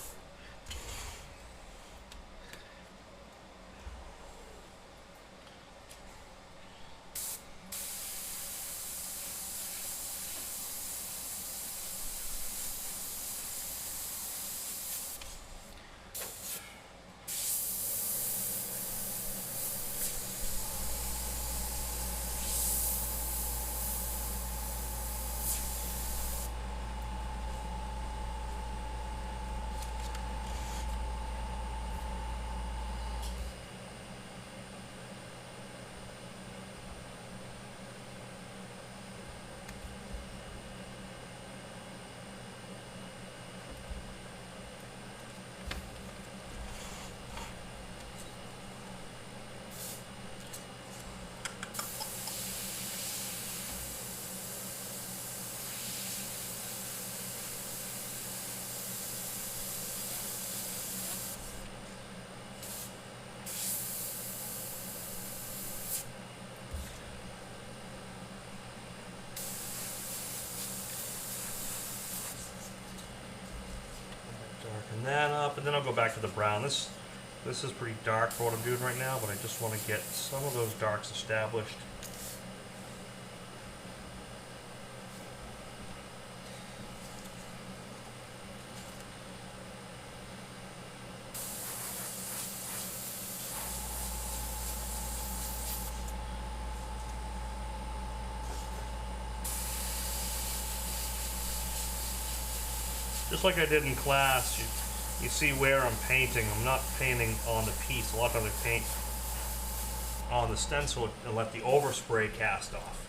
And that up, and then I'll go back to the brown. This is pretty dark for what I'm doing right now, but I just want to get some of those darks established. Just like I did in class, you see where I'm painting. I'm not painting on the piece. A lot of times I paint on the stencil and let the overspray cast off.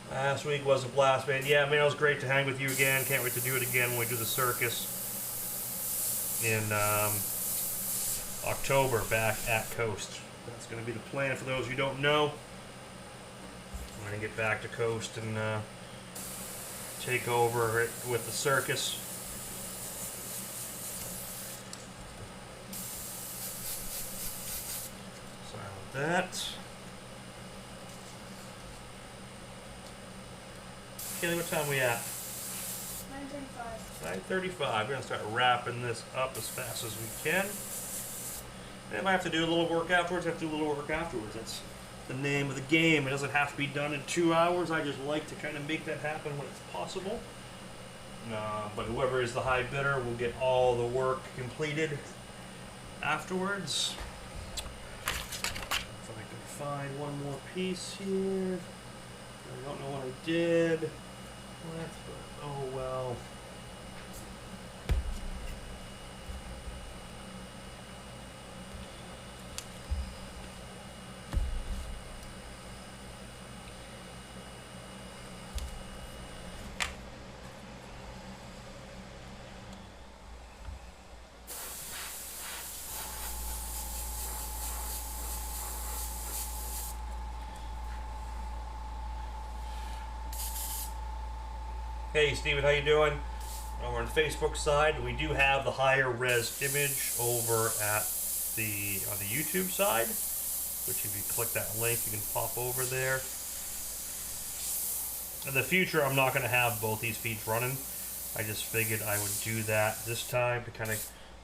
Last week was a blast, man. Yeah, man, it was great to hang with you again. Can't wait to do it again when we do the circus in October back at Coast. That's going to be the plan for those who don't know. I'm going to get back to Coast and take over it with the circus. Sorry about that. Kelly, what time are we at? 9:35. 9:35. We're going to start wrapping this up as fast as we can. And if I have to do a little work afterwards, I have to do a little work afterwards. That's the name of the game. It doesn't have to be done in 2 hours. I just like to kind of make that happen when it's possible. But whoever is the high bidder will get all the work completed afterwards. If I can find one more piece here. I don't know what I did. But, oh well. Hey Steven, how you doing? Over on the Facebook side, we do have the higher res image over at on the YouTube side, which if you click that link, you can pop over there. In the future, I'm not going to have both these feeds running. I just figured I would do that this time to kind of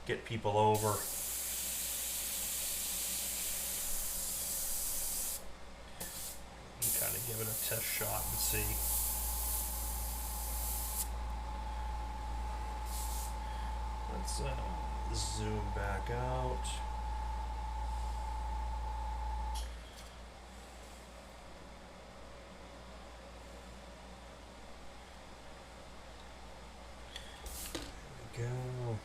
get people over. And kind of give it a test shot and see. Let's zoom back out. There we go.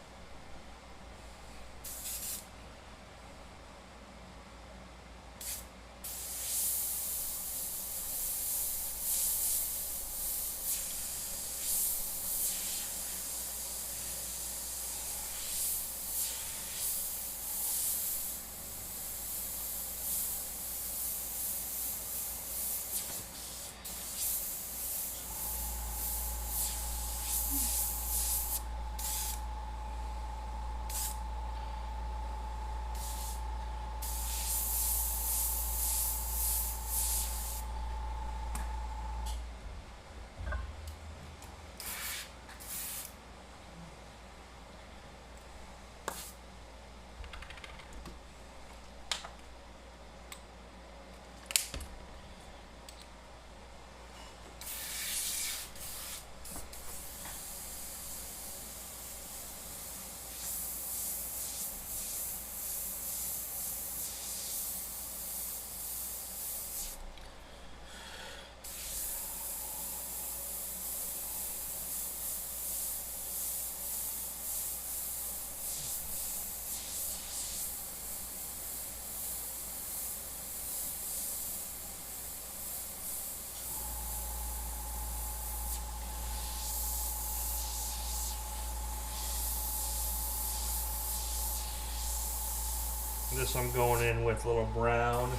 This I'm going in with a little brown.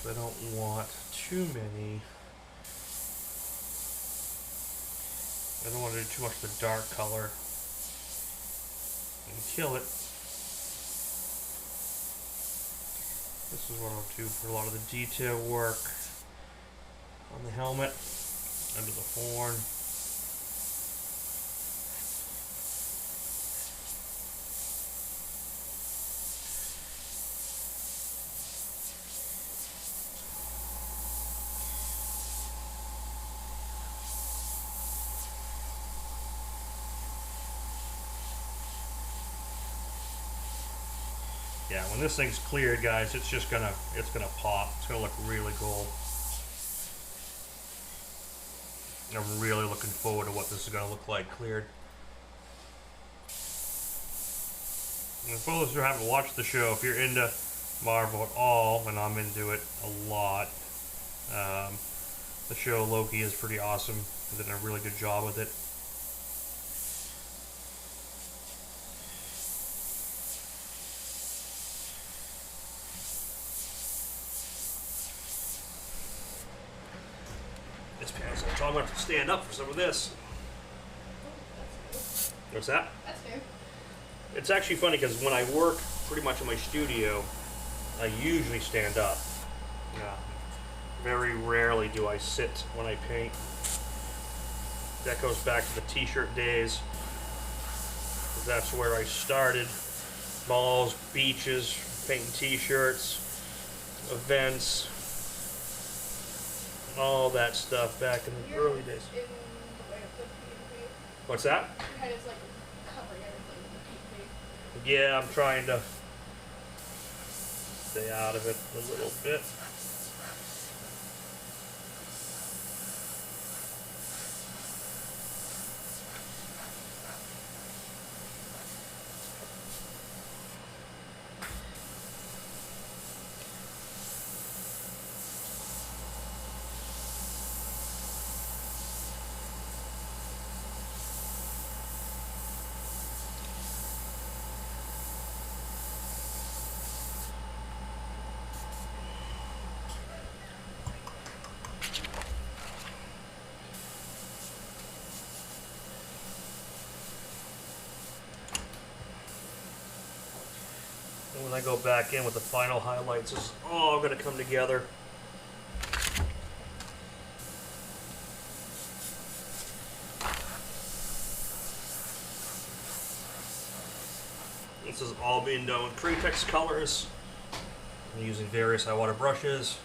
I don't want too many. I don't want to do too much of the dark color and kill it. This is what I'll do for a lot of the detail work. on the helmet, under the horn. Yeah, when this thing's cleared, guys, it's gonna pop. It's gonna look really cool. I'm really looking forward to what this is gonna look like cleared. And for those who haven't watched the show, if you're into Marvel at all, and I'm into it a lot, the show Loki is pretty awesome. They did a really good job with it. This panel's so I'm going to have to stand up for some of this. What's that? That's fair. It's actually funny because when I work pretty much in my studio, I usually stand up. Very rarely do I sit when I paint. That goes back to the t-shirt days. That's where I started. Malls, beaches, painting t-shirts, events, all that stuff back in the early days. In the way of the PvP. What's that? Your head is like covering everything in the PvP. Yeah, I'm trying to stay out of it a little bit. And when I go back in with the final highlights, it's all going to come together. This is all being done with Cretex colors. I'm using various high water brushes.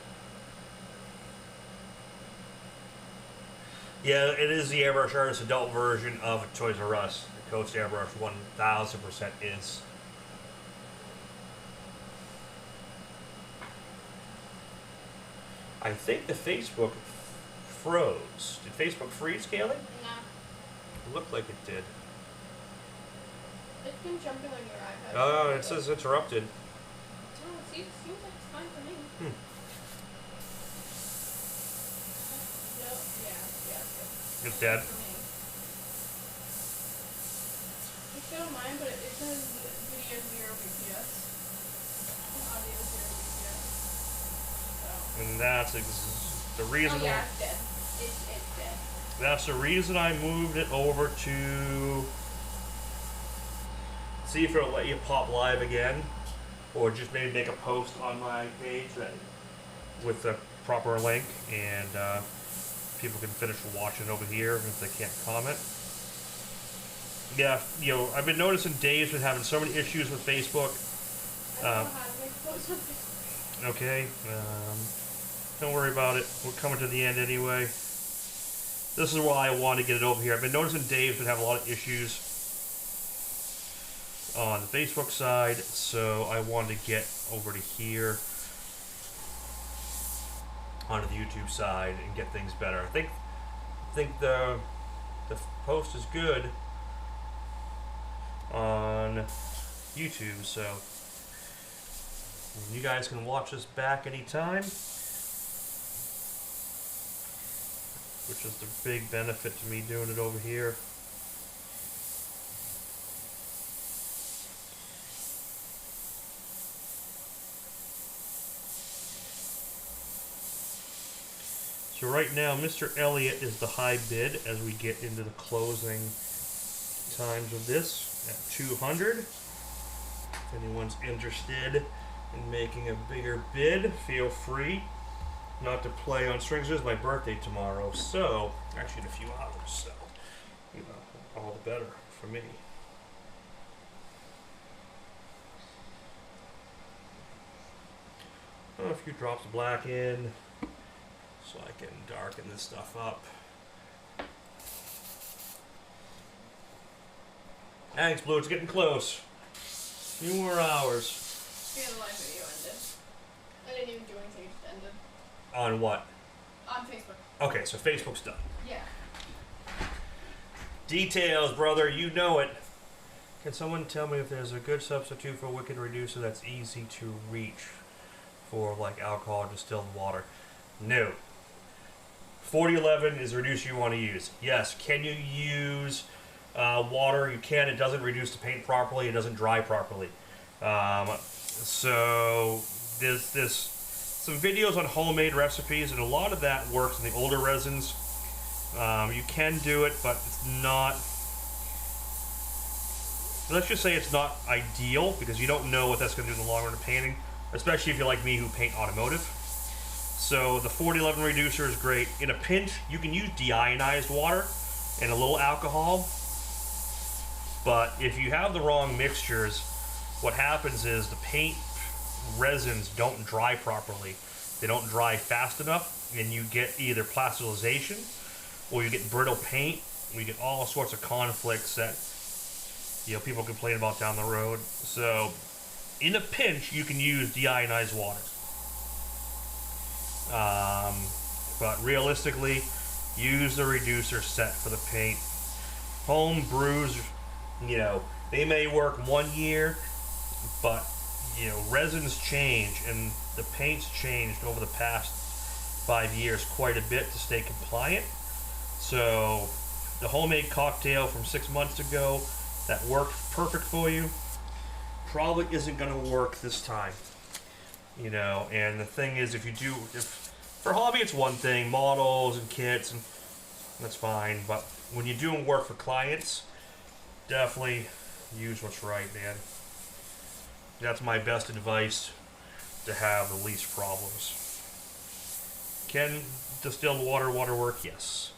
Yeah, it is the Airbrush Artist adult version of Toys R Us. The Coast Airbrush 1000% is. I think the Facebook froze. Did Facebook freeze, Kaylee? Nah. It looked like it did. It's been jumping on your iPad. Oh, it says interrupted. No, it seems like it's fine for me. No, yeah. It's dead. For me. It showed mine, but it says video 0 BPS. Audio 0 BPS. So. And that's the reason. Oh yeah, it's dead. It's dead. That's the reason I moved it over to see if it'll let you pop live again, or just maybe make a post on my page that with the proper link, and people can finish watching over here if they can't comment. Yeah, I've been noticing Dave's been having so many issues with Facebook. I don't know how to make posts on this. Okay, don't worry about it. We're coming to the end anyway. This is why I want to get it over here. I've been noticing Dave's been having a lot of issues on the Facebook side, so I wanted to get over to here onto the YouTube side and get things better. I think the post is good on YouTube, so you guys can watch this back anytime, which is the big benefit to me doing it over here. So right now, Mr. Elliott is the high bid as we get into the closing times of this at 200. If anyone's interested in making a bigger bid, feel free. not to play on strings. It is my birthday tomorrow, so actually in a few hours, so you know, all the better for me. A few drops of black in so I can darken this stuff up. Thanks, Blue. It's getting close. A few more hours. Yeah, the live video ended. I didn't even do anything, it just ended. On what? On Facebook. Okay, so Facebook's done. Yeah. Details, brother. You know it. Can someone tell me if there's a good substitute for Wicked Reducer that's easy to reach for like alcohol or distilled water? No. 4011 is the reducer you want to use. Yes. Can you use water? You can. It doesn't reduce the paint properly. It doesn't dry properly. So there's some videos on homemade recipes, and a lot of that works in the older resins. You can do it, but it's not. Let's just say it's not ideal because you don't know what that's going to do in the long run of painting, especially if you're like me who paint automotive. So the 4011 reducer is great. In a pinch, you can use deionized water and a little alcohol. But if you have the wrong mixtures, what happens is the paint resins don't dry properly. They don't dry fast enough, and you get either plasticization or you get brittle paint. You get all sorts of conflicts that people complain about down the road. So in a pinch, you can use deionized water. But realistically, use the reducer set for the paint. Home brews, they may work 1 year, but resins change and the paint's changed over the past 5 years quite a bit to stay compliant. So the homemade cocktail from 6 months ago that worked perfect for you probably isn't going to work this time. And the thing is, if for hobby it's one thing, models and kits, and that's fine, but when you're doing work for clients, definitely use what's right, man. That's my best advice to have the least problems. Can distilled water work? Yes,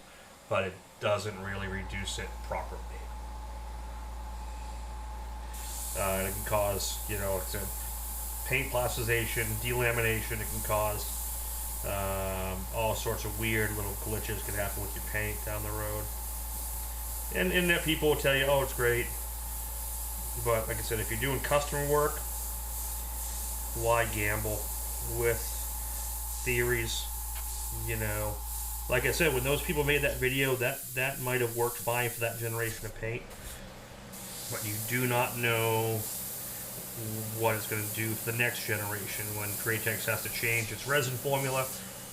but it doesn't really reduce it properly. It can cause, paint plasticization, delamination. It can cause all sorts of weird little glitches can happen with your paint down the road. And that people will tell you, oh, it's great. But like I said, if you're doing custom work, why gamble with theories? Like I said, when those people made that video, that might have worked fine for that generation of paint. But you do not know what it's going to do for the next generation when Createx has to change its resin formula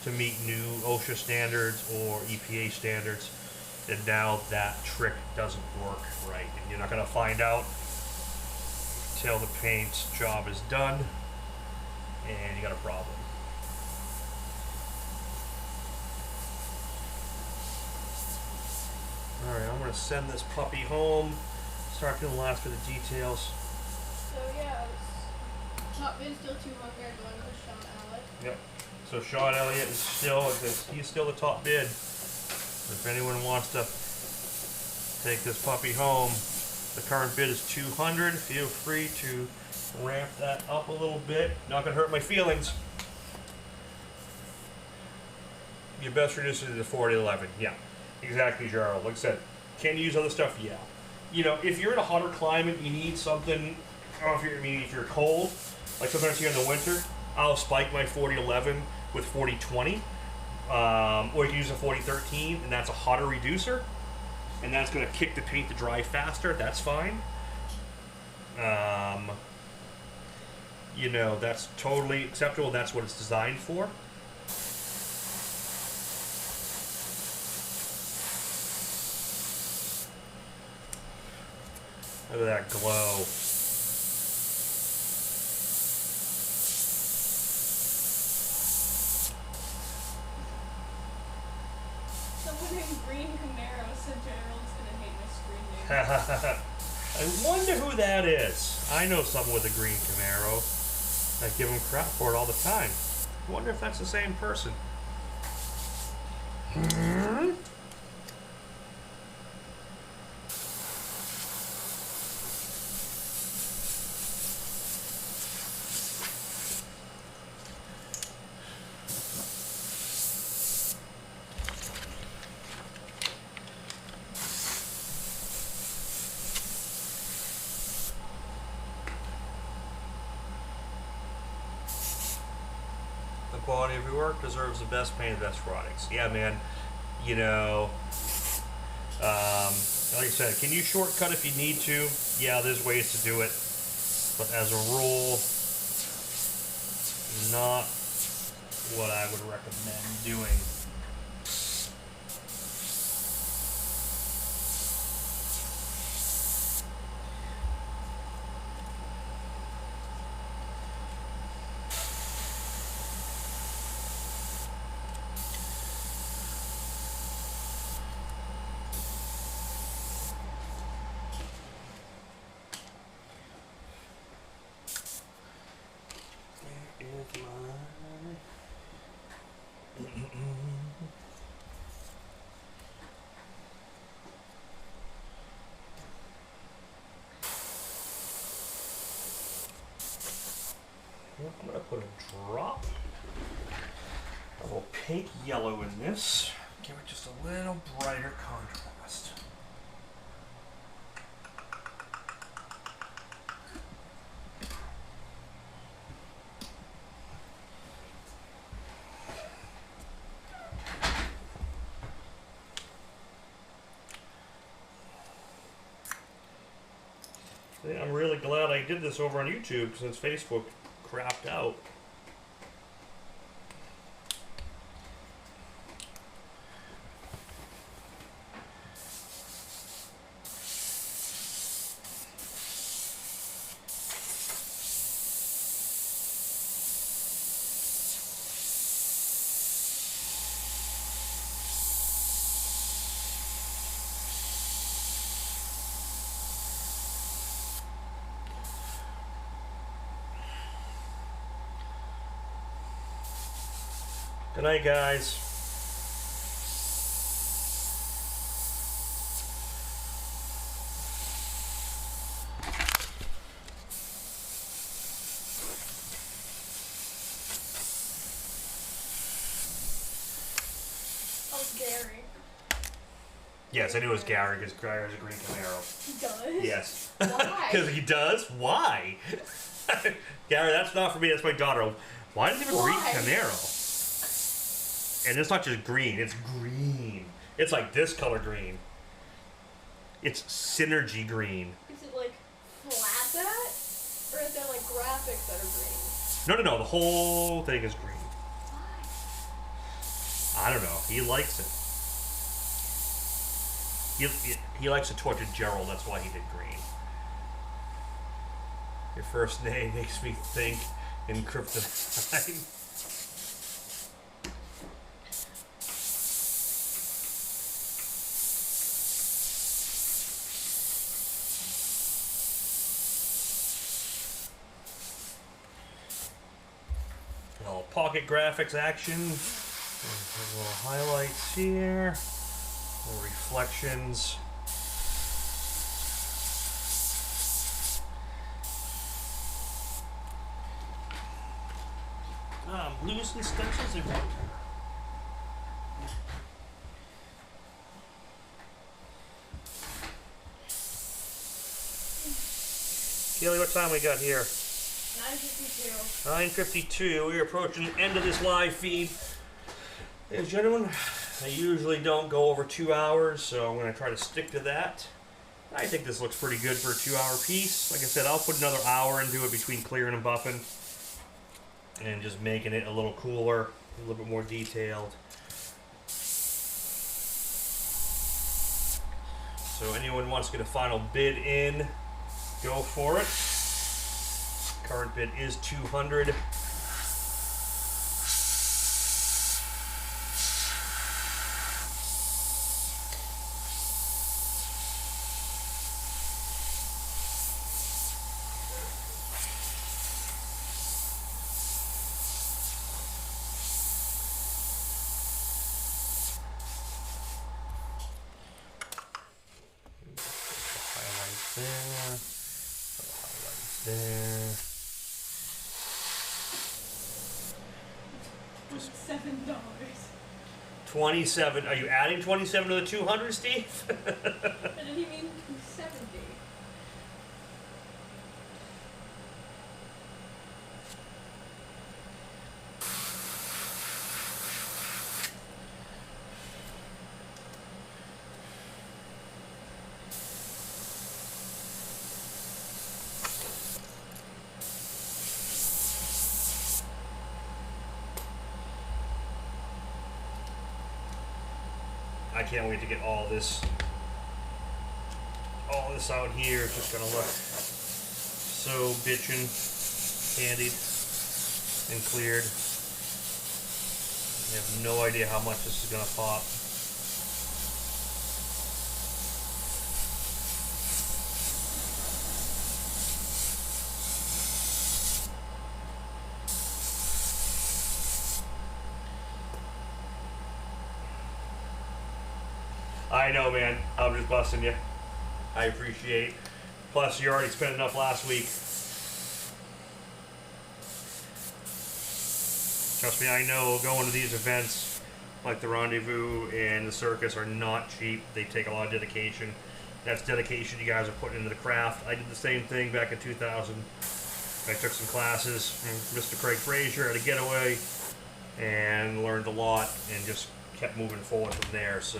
to meet new OSHA standards or EPA standards. And now that trick doesn't work right. And you're not going to find out until the paint's job is done and you got a problem. Alright, I'm going to send this puppy home. Start doing the last bit of details. So yeah, top bid's still 200 going to Sean Elliott. Yep. So Sean Elliott is he's still the top bid. If anyone wants to take this puppy home, the current bid is 200. Feel free to ramp that up a little bit. Not gonna hurt my feelings. Your best reducer is the 4011. Yeah, exactly, Gerald. Like I said, can you use other stuff? Yeah. If you're in a hotter climate, you need something. I don't know if you're cold, like sometimes here in the winter, I'll spike my 4011 with 4020, or you can use a 4013, and that's a hotter reducer, and that's going to kick the paint to dry faster. That's fine. That's totally acceptable. That's what it's designed for. Look at that glow. Someone named Green Camaro said Gerald's gonna hate my screen name. I wonder who that is. I know someone with a green Camaro. I give him crap for it all the time. I wonder if that's the same person. The quality of your work deserves the best paint, the best products. Yeah, man. You know, like I said, can you shortcut if you need to? Yeah, there's ways to do it. But as a rule, not what I would recommend doing. I'm going to put a drop of opaque yellow in this. Give it just a little brighter contrast. See, I'm really glad I did this over on YouTube since Facebook crapped out. Good night, guys. Oh, Gary. Yes, I knew it was Gary because Gary has a green Camaro. He does? Yes. Why? Because he does? Why? Gary, that's not for me. That's my daughter. Why does he have a green Camaro? And it's not just green. It's green. It's like this color green. It's synergy green. Is it like flat that? Or is there like graphics that are green? No, no, no. The whole thing is green. Why? I don't know. He likes it. He likes to torture Gerald. That's why he did green. Your first name makes me think in kryptonite. Pocket graphics action. Little highlights here. Little reflections. I'm losing stencils everywhere. Kelly, what time we got here? 9:52. 9:52. We're approaching the end of this live feed. Ladies and gentlemen, I usually don't go over 2 hours, so I'm going to try to stick to that. I think this looks pretty good for a 2-hour piece. Like I said, I'll put another hour into it between clearing and buffing and just making it a little cooler, a little bit more detailed. So anyone wants to get a final bid in, go for it. Current bid is $200. there. $7. 27. Are you adding 27 to the 200, Steve? But did he mean 270? I can't wait to get all this out here. It's just gonna look so bitchin' handied and cleared. I have no idea how much this is gonna pop. I know, man. I'm just busting you. I appreciate. Plus, you already spent enough last week. Trust me, I know going to these events like the Rendezvous and the Circus are not cheap. They take a lot of dedication. That's dedication you guys are putting into the craft. I did the same thing back in 2000. I took some classes from Mr. Craig Frazier at a getaway and learned a lot and just kept moving forward from there. So.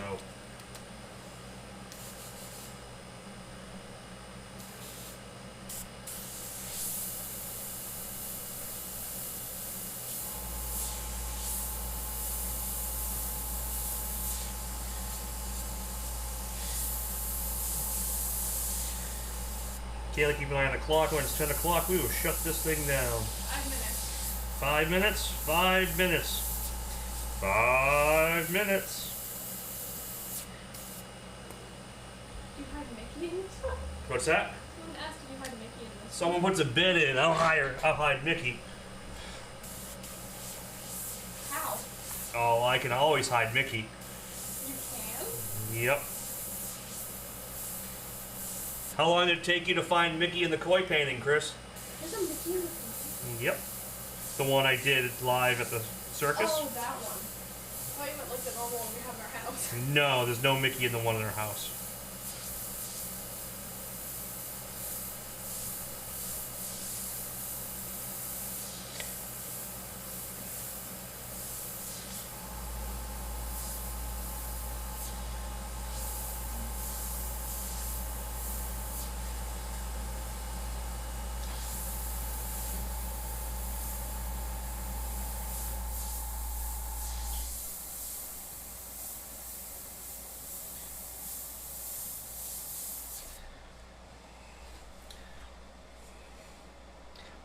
Kayla, keep an eye on the clock. When it's 10 o'clock, we will shut this thing down. 5 minutes. 5 minutes? 5 minutes. 5 minutes. Do you hide Mickey in this one? What's that? Someone asked if you hide Mickey in this Someone puts a bid in. I'll hide Mickey. How? Oh, I can always hide Mickey. You can? Yep. How long did it take you to find Mickey in the koi painting, Chris? There's a Mickey in the painting? Yep. The one I did live at the circus? Oh, that one. I thought you meant like the normal one we have in our house. No, there's no Mickey in the one in our house.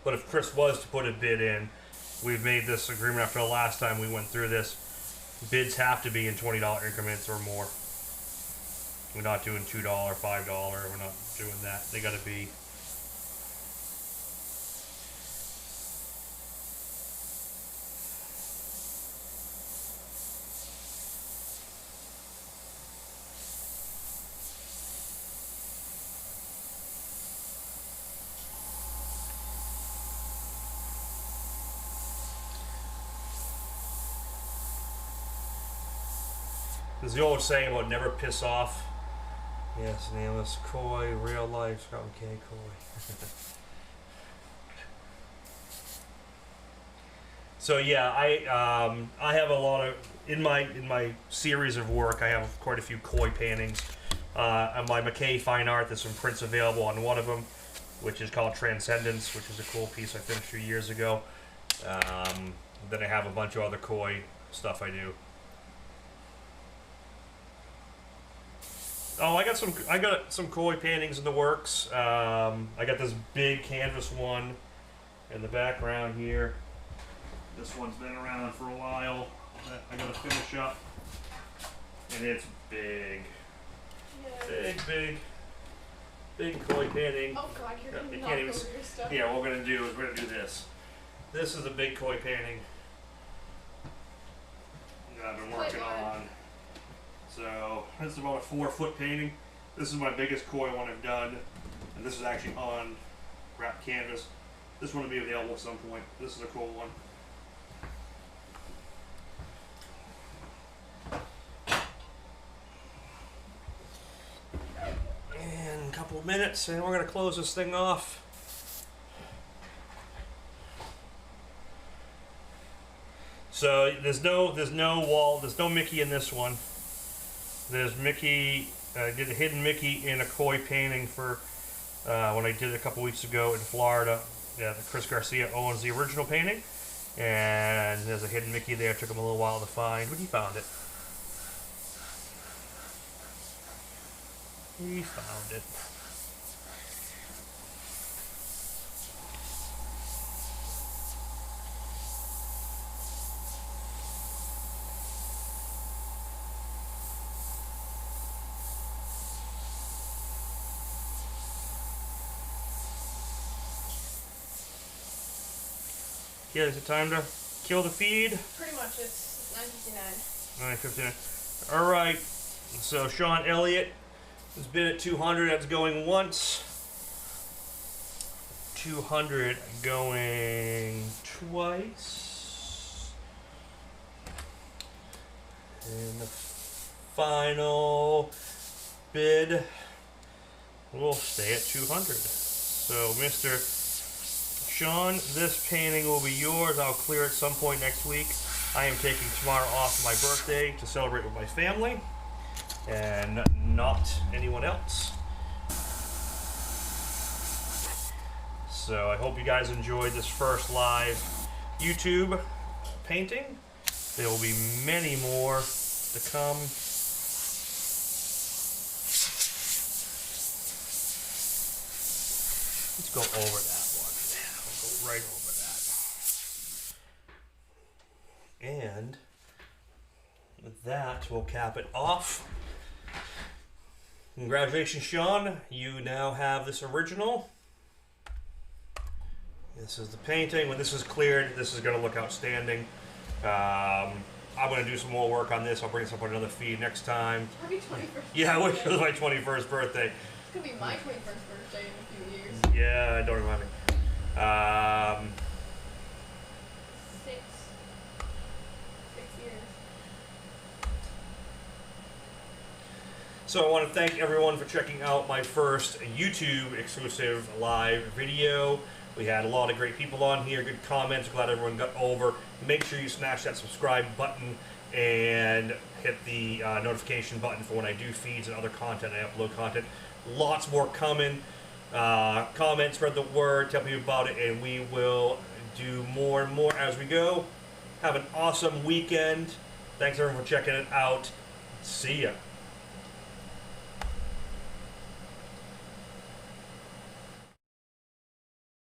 But if Chris was to put a bid in, we've made this agreement after the last time we went through this. Bids have to be in $20 increments or more. We're not doing $2, $5. We're not doing that. They got to be. There's the old saying about never piss off. Yes, nameless koi, real life, Scott Mackay koi. So yeah, I have a lot of in my series of work. I have quite a few koi paintings. On my Mackay Fine Art, there's some prints available on one of them, which is called Transcendence, which is a cool piece I finished a few years ago. Then I have a bunch of other koi stuff I do. Oh, I got some koi paintings in the works. I got this big canvas one in the background here. This one's been around for a while that I gotta finish up. And it's big. Yeah. Big koi painting. Oh god, you're gonna You knock can't over even your stuff. Yeah, what we're gonna do is we're gonna do this. This is a big koi painting that I've been working on. So this is about a 4-foot painting. This is my biggest koi one I've done, and this is actually on wrap canvas. This one will be available at some point. This is a cool one. And a couple of minutes, and we're going to close this thing off. So there's no Mickey in this one. There's Mickey. I did a hidden Mickey in a koi painting for when I did it a couple weeks ago in Florida. Yeah, Chris Garcia owns the original painting, and there's a hidden Mickey there. It took him a little while to find, but he found it. He found it. Yeah, is it time to kill the feed? Pretty much, it's 9:59. 9:59. All right. So Sean Elliott has been at 200. That's going once. 200 going twice. And the final bid will stay at 200. So Mr. Sean, this painting will be yours. I'll clear at some point next week. I am taking tomorrow off for my birthday to celebrate with my family and not anyone else. So I hope you guys enjoyed this first live YouTube painting. There will be many more to come. Let's go over that. Right over that. And with that, we'll cap it off. Congratulations, Sean. You now have this original. This is the painting. When this is cleared, this is going to look outstanding. I'm going to do some more work on this. I'll bring this up on another feed next time. Happy 21st. Yeah, I wish it was my 21st birthday. It's going to be my 21st birthday in a few years. Yeah, don't remind me. 6 years. So I want to thank everyone for checking out my first YouTube exclusive live video. We had a lot of great people on here, good comments, glad everyone got over. Make sure you smash that subscribe button and hit the notification button for when I do feeds and other content. I upload content. Lots more coming. Comment, spread the word, tell people about it, and we will do more and more as we go. Have an awesome weekend. Thanks everyone for checking it out. See ya.